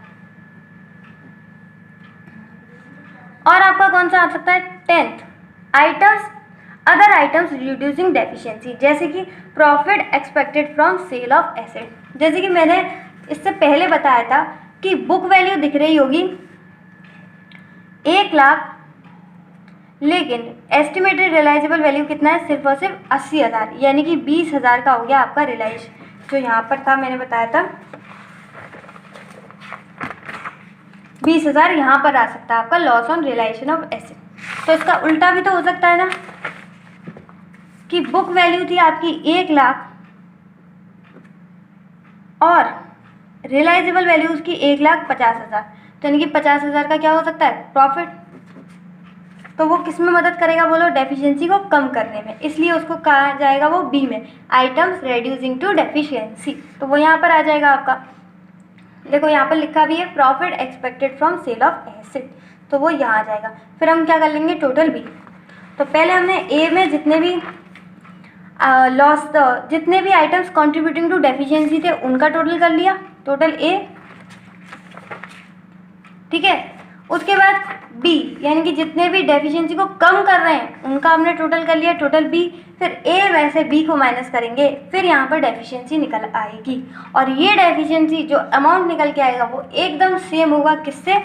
और आपका कौन सा आ सकता है, 10th items other items reducing deficiency, जैसे कि profit expected from sale of asset. जैसे कि मैंने इससे पहले बताया था कि बुक वैल्यू दिख रही होगी 1 लाख, लेकिन एस्टिमेटेड रियलाइजेबल वैल्यू कितना है, सिर्फ और सिर्फ 80,000, यानी कि 20,000 का हो गया आपका रियलाइज। जो यहाँ पर था मैंने बताया था 20,000 यहाँ पर आ सकता है आपका loss on realisation of asset. तो इसका उल्टा भी तो हो सकता है ना, कि बुक वैल्यू थी आपकी 1 लाख और रियलाइजेबल वैल्यू उसकी 1,50,000, तो यानी कि 50,000 का क्या हो सकता है, प्रॉफिट। तो वो किस में मदद करेगा बोलो, डेफिशिएंसी को कम करने में, इसलिए उसको कहा जाएगा वो बी में, आइटम्स रिड्यूसिंग टू डेफिशिएंसी। तो वो यहाँ पर आ जाएगा आपका, देखो यहाँ पर लिखा भी है profit expected from sale of asset, तो वो यहाँ आ जाएगा। फिर हम क्या कर लेंगे, टोटल बी। तो पहले हमने ए में जितने भी जितने भी आइटम्स कंट्रीब्यूटिंग टू डेफिशिएंसी थे उनका टोटल कर लिया, टोटल ए, ठीक है। उसके बाद बी, यानी कि जितने भी डेफिशिएंसी को कम कर रहे हैं उनका हमने टोटल कर लिया, टोटल बी। फिर ए वैसे बी को माइनस करेंगे, फिर यहाँ पर डेफिशिएंसी निकल आएगी, और ये डेफिशिएंसी जो अमाउंट निकल के आएगा वो एकदम सेम होगा किससे,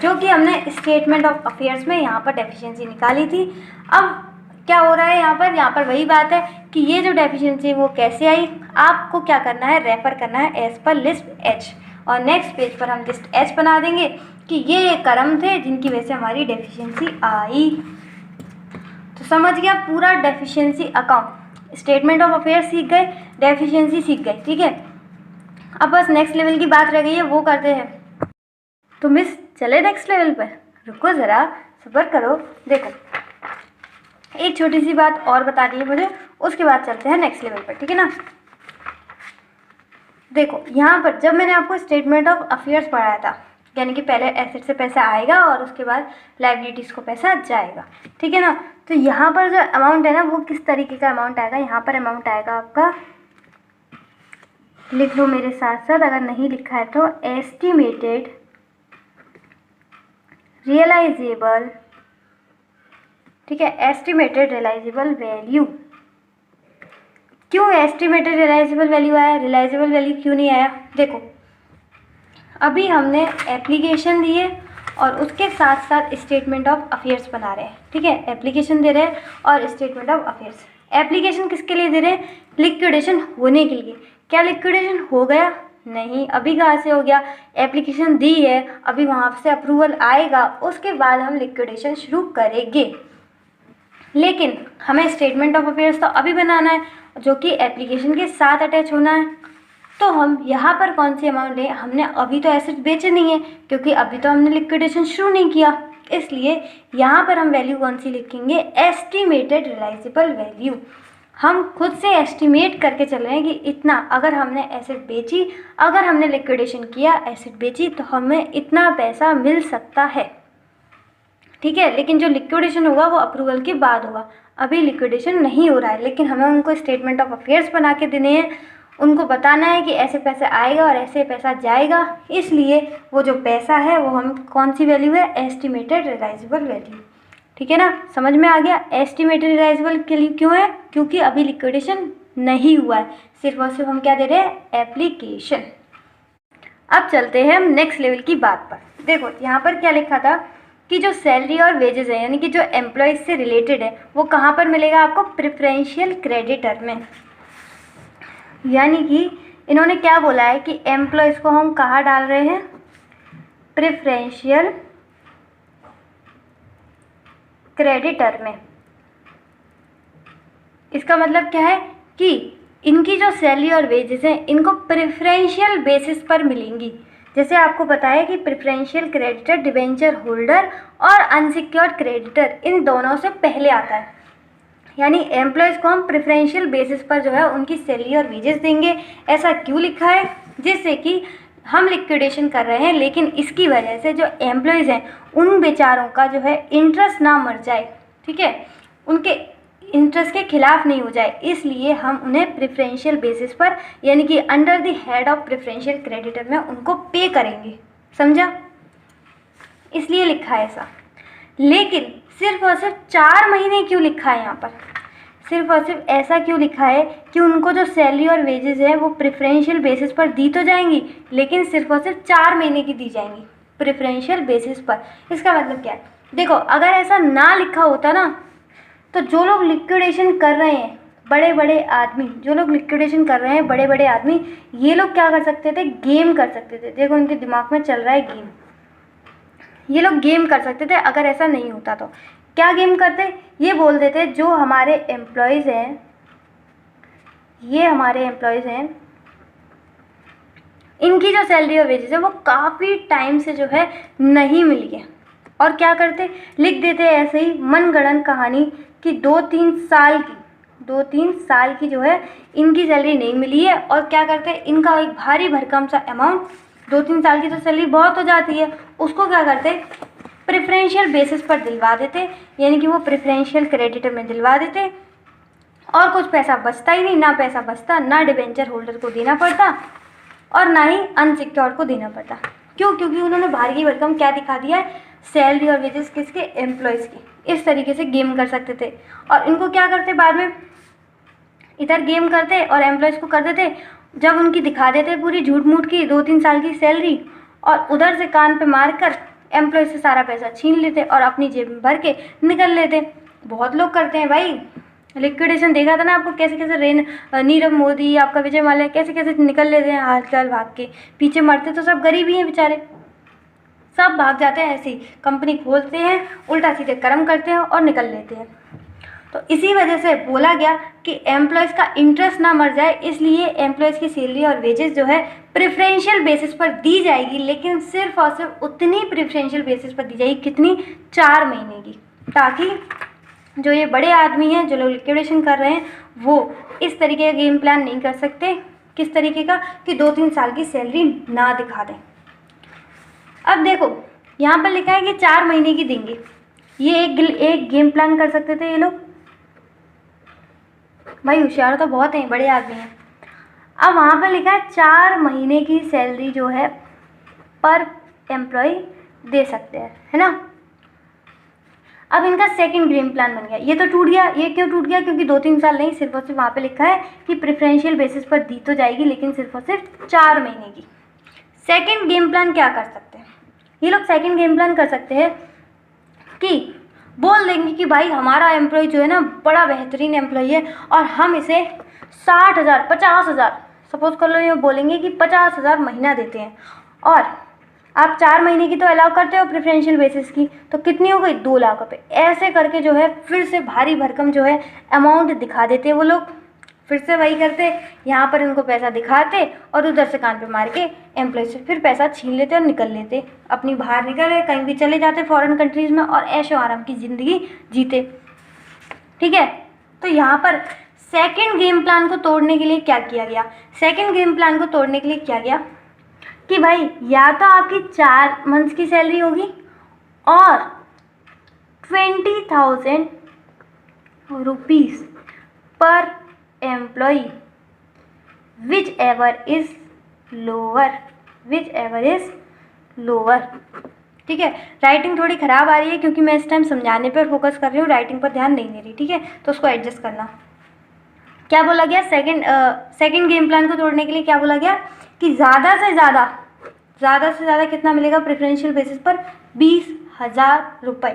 जो कि हमने स्टेटमेंट ऑफ अफेयर्स में यहाँ पर डेफिशिएंसी निकाली थी। अब क्या हो रहा है यहाँ पर वही बात है कि ये जो डेफिशिएंसी वो कैसे आई, आपको क्या करना है, रेफर करना है एज पर लिस्ट एच, और नेक्स्ट पेज पर हम लिस्ट एच बना देंगे कि ये कर्म थे जिनकी वजह से हमारी डेफिशिएंसी आई। तो समझ गया पूरा deficiency account, statement of affairs सीख गए, डेफिशिएंसी सीख गए, ठीक है। अब बस नेक्स्ट लेवल की बात रह गई है, वो करते हैं। तो मिस चले नेक्स्ट लेवल पर, रुको ज़रा सब्र करो। देखो एक छोटी सी बात और बता दी है मुझे, उसके बाद चलते हैं नेक्स्ट लेवल पर, ठीक है ना। देखो यहाँ पर जब मैंने आपको स्टेटमेंट ऑफ अफेयर्स पढ़ाया था, यानी कि पहले एसेट से पैसा आएगा और उसके बाद लायबिलिटीज़ को पैसा जाएगा, ठीक है ना। तो यहाँ पर जो अमाउंट है ना वो किस तरीके का अमाउंट आएगा, यहाँ पर अमाउंट आएगा आपका, लिख लो मेरे साथ साथ अगर नहीं लिखा है तो, एस्टिमेटेड रियलाइजेबल, ठीक है, एस्टिमेटेड रियलाइजेबल वैल्यू क्यों एस्टिमेटेड रियलाइजेबल वैल्यू आया, रियलाइजेबल वैल्यू क्यों नहीं आया? देखो अभी हमने एप्लीकेशन दी है और उसके साथ साथ स्टेटमेंट ऑफ अफेयर्स बना रहे हैं, ठीक है। एप्लीकेशन दे रहे हैं और स्टेटमेंट ऑफ अफेयर्स। एप्लीकेशन किसके लिए दे रहे हैं? लिक्विडेशन होने के लिए। क्या लिक्विडेशन हो गया? नहीं, अभी कहाँ से हो गया? एप्लीकेशन दी है, अभी वहाँ से अप्रूवल आएगा, उसके बाद हम लिक्विडेशन शुरू करेंगे। लेकिन हमें स्टेटमेंट ऑफ अफेयर्स तो अभी बनाना है, जो कि एप्लीकेशन के साथ अटैच होना है। तो हम यहाँ पर कौन सी अमाउंट लें? हमने अभी तो एसेट बेचे नहीं है, क्योंकि अभी तो हमने लिक्विडेशन शुरू नहीं किया, इसलिए यहाँ पर हम वैल्यू कौन सी लिखेंगे? Estimated realisable value. हम खुद से एस्टिमेट करके चल रहे हैं कि इतना, अगर हमने एसेट बेची, अगर हमने लिक्विडेशन किया, एसेट बेची, तो हमें इतना पैसा मिल सकता है, ठीक है। लेकिन जो लिक्विडेशन होगा वो अप्रूवल के बाद होगा, अभी लिक्विडेशन नहीं हो रहा है। लेकिन हमें उनको स्टेटमेंट ऑफ अफेयर्स बना के देने हैं, उनको बताना है कि ऐसे पैसे आएगा और ऐसे पैसा जाएगा, इसलिए वो जो पैसा है वो हम कौन सी वैल्यू है? एस्टिमेटेड रियलाइजेबल वैल्यू, ठीक है ना। समझ में आ गया? एस्टिमेटेड रियलाइजेबल वैल्यू क्यों है? क्योंकि अभी लिक्विडेशन नहीं हुआ है, सिर्फ और सिर्फ हम क्या दे रहे हैं? एप्लीकेशन। अब चलते हैं हम नेक्स्ट लेवल की बात पर। देखो यहाँ पर क्या लिखा था कि जो सैलरी और वेजेस है, यानी कि जो एम्प्लॉयज़ से रिलेटेड है, वो कहाँ पर मिलेगा आपको? प्रेफरेंशियल क्रेडिटर में। यानी कि इन्होंने क्या बोला है कि एम्प्लॉयज़ को हम कहाँ डाल रहे हैं? प्रेफरेंशियल क्रेडिटर में। इसका मतलब क्या है कि इनकी जो सैलरी और वेजेस हैं, इनको प्रेफरेंशियल बेसिस पर मिलेंगी। जैसे आपको पता है कि प्रेफरेंशियल क्रेडिटर डिबेंचर होल्डर और अनसिक्योर्ड क्रेडिटर, इन दोनों से पहले आता है। यानी एम्प्लॉयज़ को हम प्रेफरेंशियल बेसिस पर जो है उनकी सैलरी और वेजेस देंगे। ऐसा क्यों लिखा है? जिससे कि हम लिक्विडेशन कर रहे हैं, लेकिन इसकी वजह से जो एम्प्लॉयज़ हैं उन बेचारों का जो है इंटरेस्ट ना मर जाए, ठीक है, उनके इंटरेस्ट के खिलाफ नहीं हो जाए, इसलिए हम उन्हें प्रेफरेंशियल बेसिस पर, यानी कि under the head of preferential creditor में उनको पे करेंगे। समझा? इसलिए लिखा है ऐसा। लेकिन सिर्फ और सिर्फ 4 महीने क्यों लिखा है यहाँ पर? सिर्फ और सिर्फ ऐसा क्यों लिखा है कि उनको जो सैलरी और वेजेस है वो प्रेफरेंशियल बेसिस पर दी तो जाएंगी, लेकिन सिर्फ और सिर्फ 4 महीने की दी जाएंगी प्रेफरेंशियल बेसिस पर। इसका मतलब क्या है? देखो अगर ऐसा ना लिखा होता ना, तो जो लोग लिक्विडेशन कर रहे हैं, बड़े बड़े आदमी, जो लोग लिक्विडेशन कर रहे हैं, बड़े बड़े आदमी, ये लोग क्या कर सकते थे? गेम कर सकते थे। देखो इनके दिमाग में चल रहा है गेम, ये लोग गेम कर सकते थे। अगर ऐसा नहीं होता तो क्या गेम करते? ये बोल देते जो हमारे एम्प्लॉयज़ हैं, ये हमारे एम्प्लॉयज़ हैं, इनकी जो सैलरी और वेजेस है वो काफ़ी टाइम से जो है नहीं मिली है। और क्या करते? लिख देते ऐसे ही मनगढ़ंत कहानी कि 2-3 साल की जो है इनकी सैलरी नहीं मिली है। और क्या करते? इनका एक भारी भरकम सा अमाउंट, 2-3 साल की तो सैलरी बहुत हो जाती है, उसको क्या करते? प्रेफरेंशियल बेसिस पर दिलवा देते, यानी कि वो प्रेफरेंशियल क्रेडिटर में दिलवा देते, और कुछ पैसा बचता ही नहीं, ना पैसा बचता, ना डिबेंचर होल्डर को देना पड़ता और ना ही अनसिक्योर्ड को देना पड़ता। क्यों? क्योंकि उन्होंने भारी भरकम क्या दिखा दिया है? सैलरी और वेजेस किसके? एम्प्लॉयज़ की। इस तरीके से गेम कर सकते थे। और इनको क्या करते? बाद में इधर गेम करते और एम्प्लॉयज़ को कर देते, जब उनकी दिखा देते पूरी झूठ मूठ की 2-3 साल की सैलरी, और उधर से कान पे मार कर एम्प्लॉय से सारा पैसा छीन लेते और अपनी जेब में भर के निकल लेते। बहुत लोग करते हैं भाई। लिक्विडेशन देखा था ना आपको, कैसे कैसे नीरव मोदी, आपका विजय माल्या, कैसे कैसे निकल लेते हैं हाल चाल भाग के। पीछे मरते तो सब गरीब ही हैं बेचारे, सब भाग जाते हैं। ऐसे ही कंपनी खोलते हैं, उल्टा सीधे कर्म करते हैं और निकल लेते हैं। तो इसी वजह से बोला गया कि एम्प्लॉयज़ का इंटरेस्ट ना मर जाए, इसलिए एम्प्लॉयज़ की सैलरी और वेजेस जो है प्रेफरेंशियल बेसिस पर दी जाएगी, लेकिन सिर्फ और सिर्फ उतनी प्रेफरेंशियल बेसिस पर दी जाएगी, कितनी? 4 महीने की, ताकि जो ये बड़े आदमी हैं, जो लोग लिक्विडेशन कर रहे हैं, वो इस तरीके का गेम प्लान नहीं कर सकते। किस तरीके का? कि 2-3 साल की सैलरी ना दिखा दें। अब देखो यहाँ पर लिखा है कि 4 महीने की देंगे। ये एक गेम प्लान कर सकते थे ये लोग। भाई होशियार तो बहुत हैं, बड़े आदमी हैं। अब वहाँ पर लिखा है 4 महीने की सैलरी जो है पर एम्प्लॉय दे सकते हैं, है ना। अब इनका सेकंड गेम प्लान बन गया। ये तो टूट गया। ये क्यों टूट गया? क्योंकि 2-3 साल नहीं, सिर्फ और सिर्फ वहाँ पे लिखा है कि प्रेफरेंशियल बेसिस पर दी तो जाएगी, लेकिन सिर्फ और सिर्फ 4 महीने की। सेकंड गेम प्लान क्या कर सकते हैं ये लोग? सेकंड गेम प्लान कर सकते हैं कि बोल देंगे कि भाई हमारा एम्प्लॉय जो है ना बड़ा बेहतरीन एम्प्लॉय है और हम इसे 60,000 50,000 सपोज कर लो, ये बोलेंगे कि 50,000 महीना देते हैं और आप 4 महीने की तो अलाउ करते हो प्रेफरेंशियल बेसिस की, तो कितनी हो गई? 2 लाख रुपए। ऐसे करके जो है फिर से भारी भरकम जो है अमाउंट दिखा देते वो लोग। फिर से वही करते, यहाँ पर उनको पैसा दिखाते और उधर से कान पे मार के एम्प्लॉय से फिर पैसा छीन लेते और निकल लेते, अपनी बाहर निकले कहीं भी चले जाते फॉरेन कंट्रीज़ में और ऐशो आराम की ज़िंदगी जीते। ठीक है, तो यहाँ पर सेकंड गेम प्लान को तोड़ने के लिए क्या किया गया? सेकंड गेम प्लान को तोड़ने के लिए किया गया कि भाई या तो आपकी 4 मंथ्स की सैलरी होगी और 20,000 रुपीज़ पर employ, whichever is lower. ठीक है, राइटिंग थोड़ी ख़राब आ रही है क्योंकि मैं इस टाइम समझाने पर फोकस कर रही हूँ, राइटिंग पर ध्यान नहीं दे रही। ठीक है, तो उसको एडजस्ट करना। क्या बोला गया? सेकंड गेम प्लान को तोड़ने के लिए क्या बोला गया कि ज़्यादा से ज़्यादा कितना मिलेगा प्रेफरेंशियल बेसिस पर? 20,000 रुपये।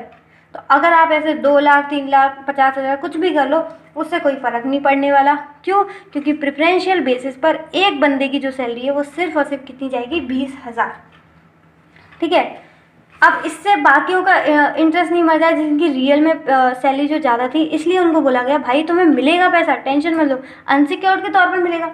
तो अगर आप ऐसे 2 लाख 3 लाख 50,000 कुछ भी कर लो, उससे कोई फ़र्क नहीं पड़ने वाला। क्यों? क्योंकि प्रेफरेंशियल बेसिस पर एक बंदे की जो सैलरी है वो सिर्फ और सिर्फ कितनी जाएगी? 20,000। ठीक है, अब इससे बाकियों का इंटरेस्ट नहीं मर जाए जिनकी रियल में सैलरी जो ज़्यादा थी, इसलिए उनको बोला गया भाई तुम्हें मिलेगा पैसा, टेंशन मत लो, अनसिक्योर्ड के तौर पर मिलेगा।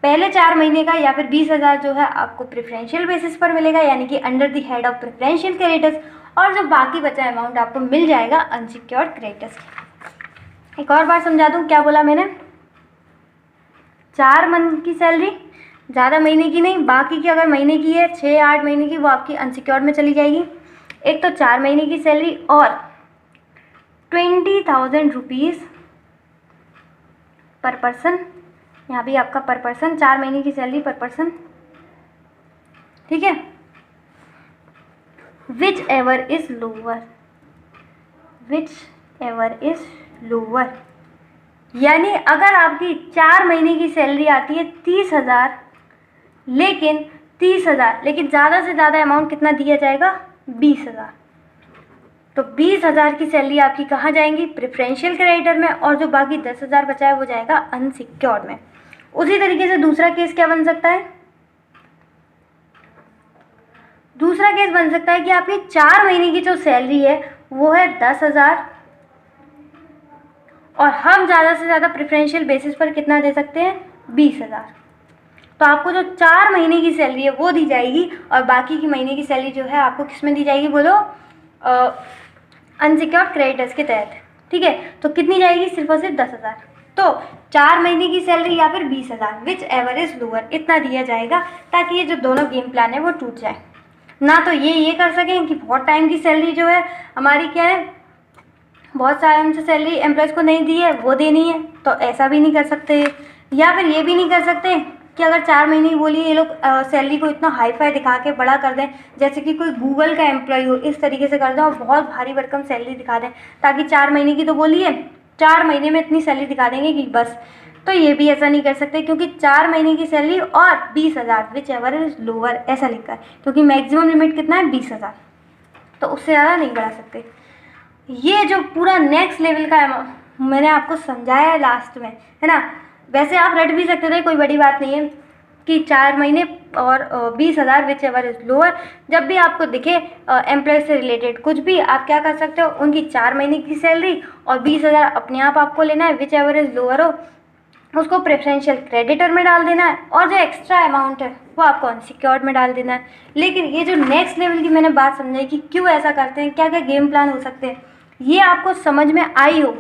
पहले 4 महीने का या फिर 20,000 जो है आपको प्रेफरेंशियल बेसिस पर मिलेगा, यानी कि under the head of preferential creditors, और जो बाकी बचा अमाउंट आपको मिल जाएगा अनसिक्योर्ड क्रेडिटर्स। एक और बार समझा दूँ क्या बोला मैंने? 4 मंथ की सैलरी, ज़्यादा महीने की नहीं, बाकी की अगर महीने की है 6-8 महीने की, वो आपकी अनसिक्योर्ड में चली जाएगी। एक तो 4 महीने की सैलरी और 20,000 रुपीज़ पर पर्सन, यहाँ भी आपका पर पर्सन, 4 महीने की सैलरी पर पर्सन। ठीक है, विच एवर इज़ लोअर, यानी अगर आपकी 4 महीने की सैलरी आती है 30,000, लेकिन ज़्यादा से ज़्यादा अमाउंट कितना दिया जाएगा? 20,000। तो 20,000 की सैलरी आपकी कहाँ जाएंगी? प्रेफरेंशियल क्रेडिटर में, और जो बाकी 10,000 बचा है वो जाएगा अनसिक्योर्ड में। उसी तरीके से दूसरा केस क्या बन सकता है? दूसरा केस बन सकता है कि आपकी 4 महीने की जो सैलरी है वो है 10,000 और हम ज़्यादा से ज़्यादा प्रेफरेंशियल बेसिस पर कितना दे सकते हैं? 20,000। तो आपको जो 4 महीने की सैलरी है वो दी जाएगी और बाकी की महीने की सैलरी जो है आपको किस में दी जाएगी? बोलो, अनसिक्योर्ड क्रेडिटर्स के तहत। ठीक है, तो कितनी जाएगी? सिर्फ और सिर्फ 10,000। तो 4 महीने की सैलरी या फिर 20,000, विच एवर इज़ लोअर, इतना दिया जाएगा ताकि ये जो दोनों गेम प्लान है वो टूट जाए। ना तो ये कर सकें कि बहुत टाइम की सैलरी जो है हमारी क्या है, बहुत टाइम से सैलरी एम्प्लॉयज़ को नहीं दी है वो देनी है, तो ऐसा भी नहीं कर सकते। या फिर ये भी नहीं कर सकते कि अगर 4 महीने की बोली ये लोग सैलरी को इतना हाई फाई दिखा के बड़ा कर दें, जैसे कि कोई गूगल का एम्प्लॉय हो, इस तरीके से कर दें और बहुत भारी भरकम सैलरी दिखा दें, ताकि 4 महीने की तो बोली है, 4 महीने में इतनी सैलरी दिखा देंगे कि बस। तो ये भी ऐसा नहीं कर सकते क्योंकि 4 महीने की सैलरी और 20,000, विच एवर इज लोअर, ऐसा लिखा है, क्योंकि मैक्सिमम लिमिट कितना है? 20,000, तो उससे ज़्यादा नहीं बढ़ा सकते। ये जो पूरा नेक्स्ट लेवल का मैंने आपको समझाया है लास्ट में, है ना। वैसे आप रट भी सकते थे, कोई बड़ी बात नहीं है कि 4 महीने और 20,000 विच एवर इज लोअर। जब भी आपको दिखे एम्प्लॉय से रिलेटेड कुछ भी, आप क्या कर सकते हो, उनकी 4 महीने की सैलरी और 20,000 अपने आप आपको लेना है, विच एवर इज लोअर हो, उसको प्रेफरेंशियल क्रेडिटर में डाल देना है और जो एक्स्ट्रा अमाउंट है वो आपको अनसिक्योर्ड में डाल देना है। लेकिन ये जो नेक्स्ट लेवल की मैंने बात समझाई कि क्यों ऐसा करते हैं, क्या क्या गेम प्लान हो सकते हैं, ये आपको समझ में आई हो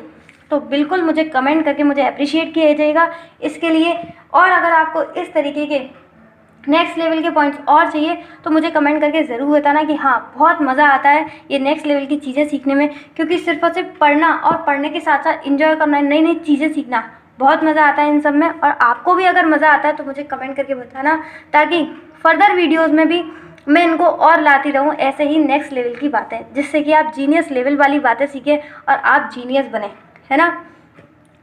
तो बिल्कुल मुझे कमेंट करके मुझे अप्रिशिएट किया जाएगा इसके लिए। और अगर आपको इस तरीके के नेक्स्ट लेवल के पॉइंट्स और चाहिए तो मुझे कमेंट करके ज़रूर बताना कि हाँ, बहुत मज़ा आता है ये नेक्स्ट लेवल की चीज़ें सीखने में, क्योंकि सिर्फ और सिर्फ पढ़ना और पढ़ने के साथ साथ इंजॉय करना, नई नई चीज़ें सीखना, बहुत मज़ा आता है इन सब में। और आपको भी अगर मज़ा आता है तो मुझे कमेंट करके बताना, ताकि फर्दर वीडियोज़ में भी मैं इनको और लाती रहूँ ऐसे ही नेक्स्ट लेवल की बातें, जिससे कि आप जीनियस लेवल वाली बातें सीखें और आप जीनियस बने, है ना।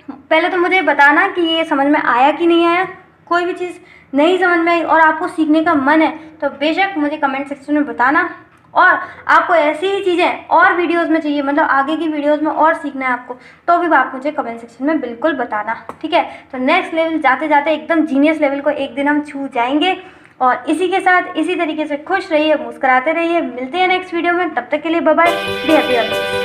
पहले तो मुझे बताना कि ये समझ में आया कि नहीं आया। कोई भी चीज़ नहीं समझ में आई और आपको सीखने का मन है तो बेशक मुझे कमेंट सेक्शन में बताना। और आपको ऐसी ही चीज़ें और वीडियोस में चाहिए, मतलब आगे की वीडियोस में और सीखना है आपको, तो भी आप मुझे कमेंट सेक्शन में बिल्कुल बताना, ठीक है। तो नेक्स्ट लेवल जाते जाते एकदम जीनियस लेवल को एक दिन हम छू जाएंगे। और इसी के साथ इसी तरीके से खुश रहिए, मुस्कुराते रहिए। मिलते हैं नेक्स्ट वीडियो में, तब तक के लिए बाय बाय। Be happy.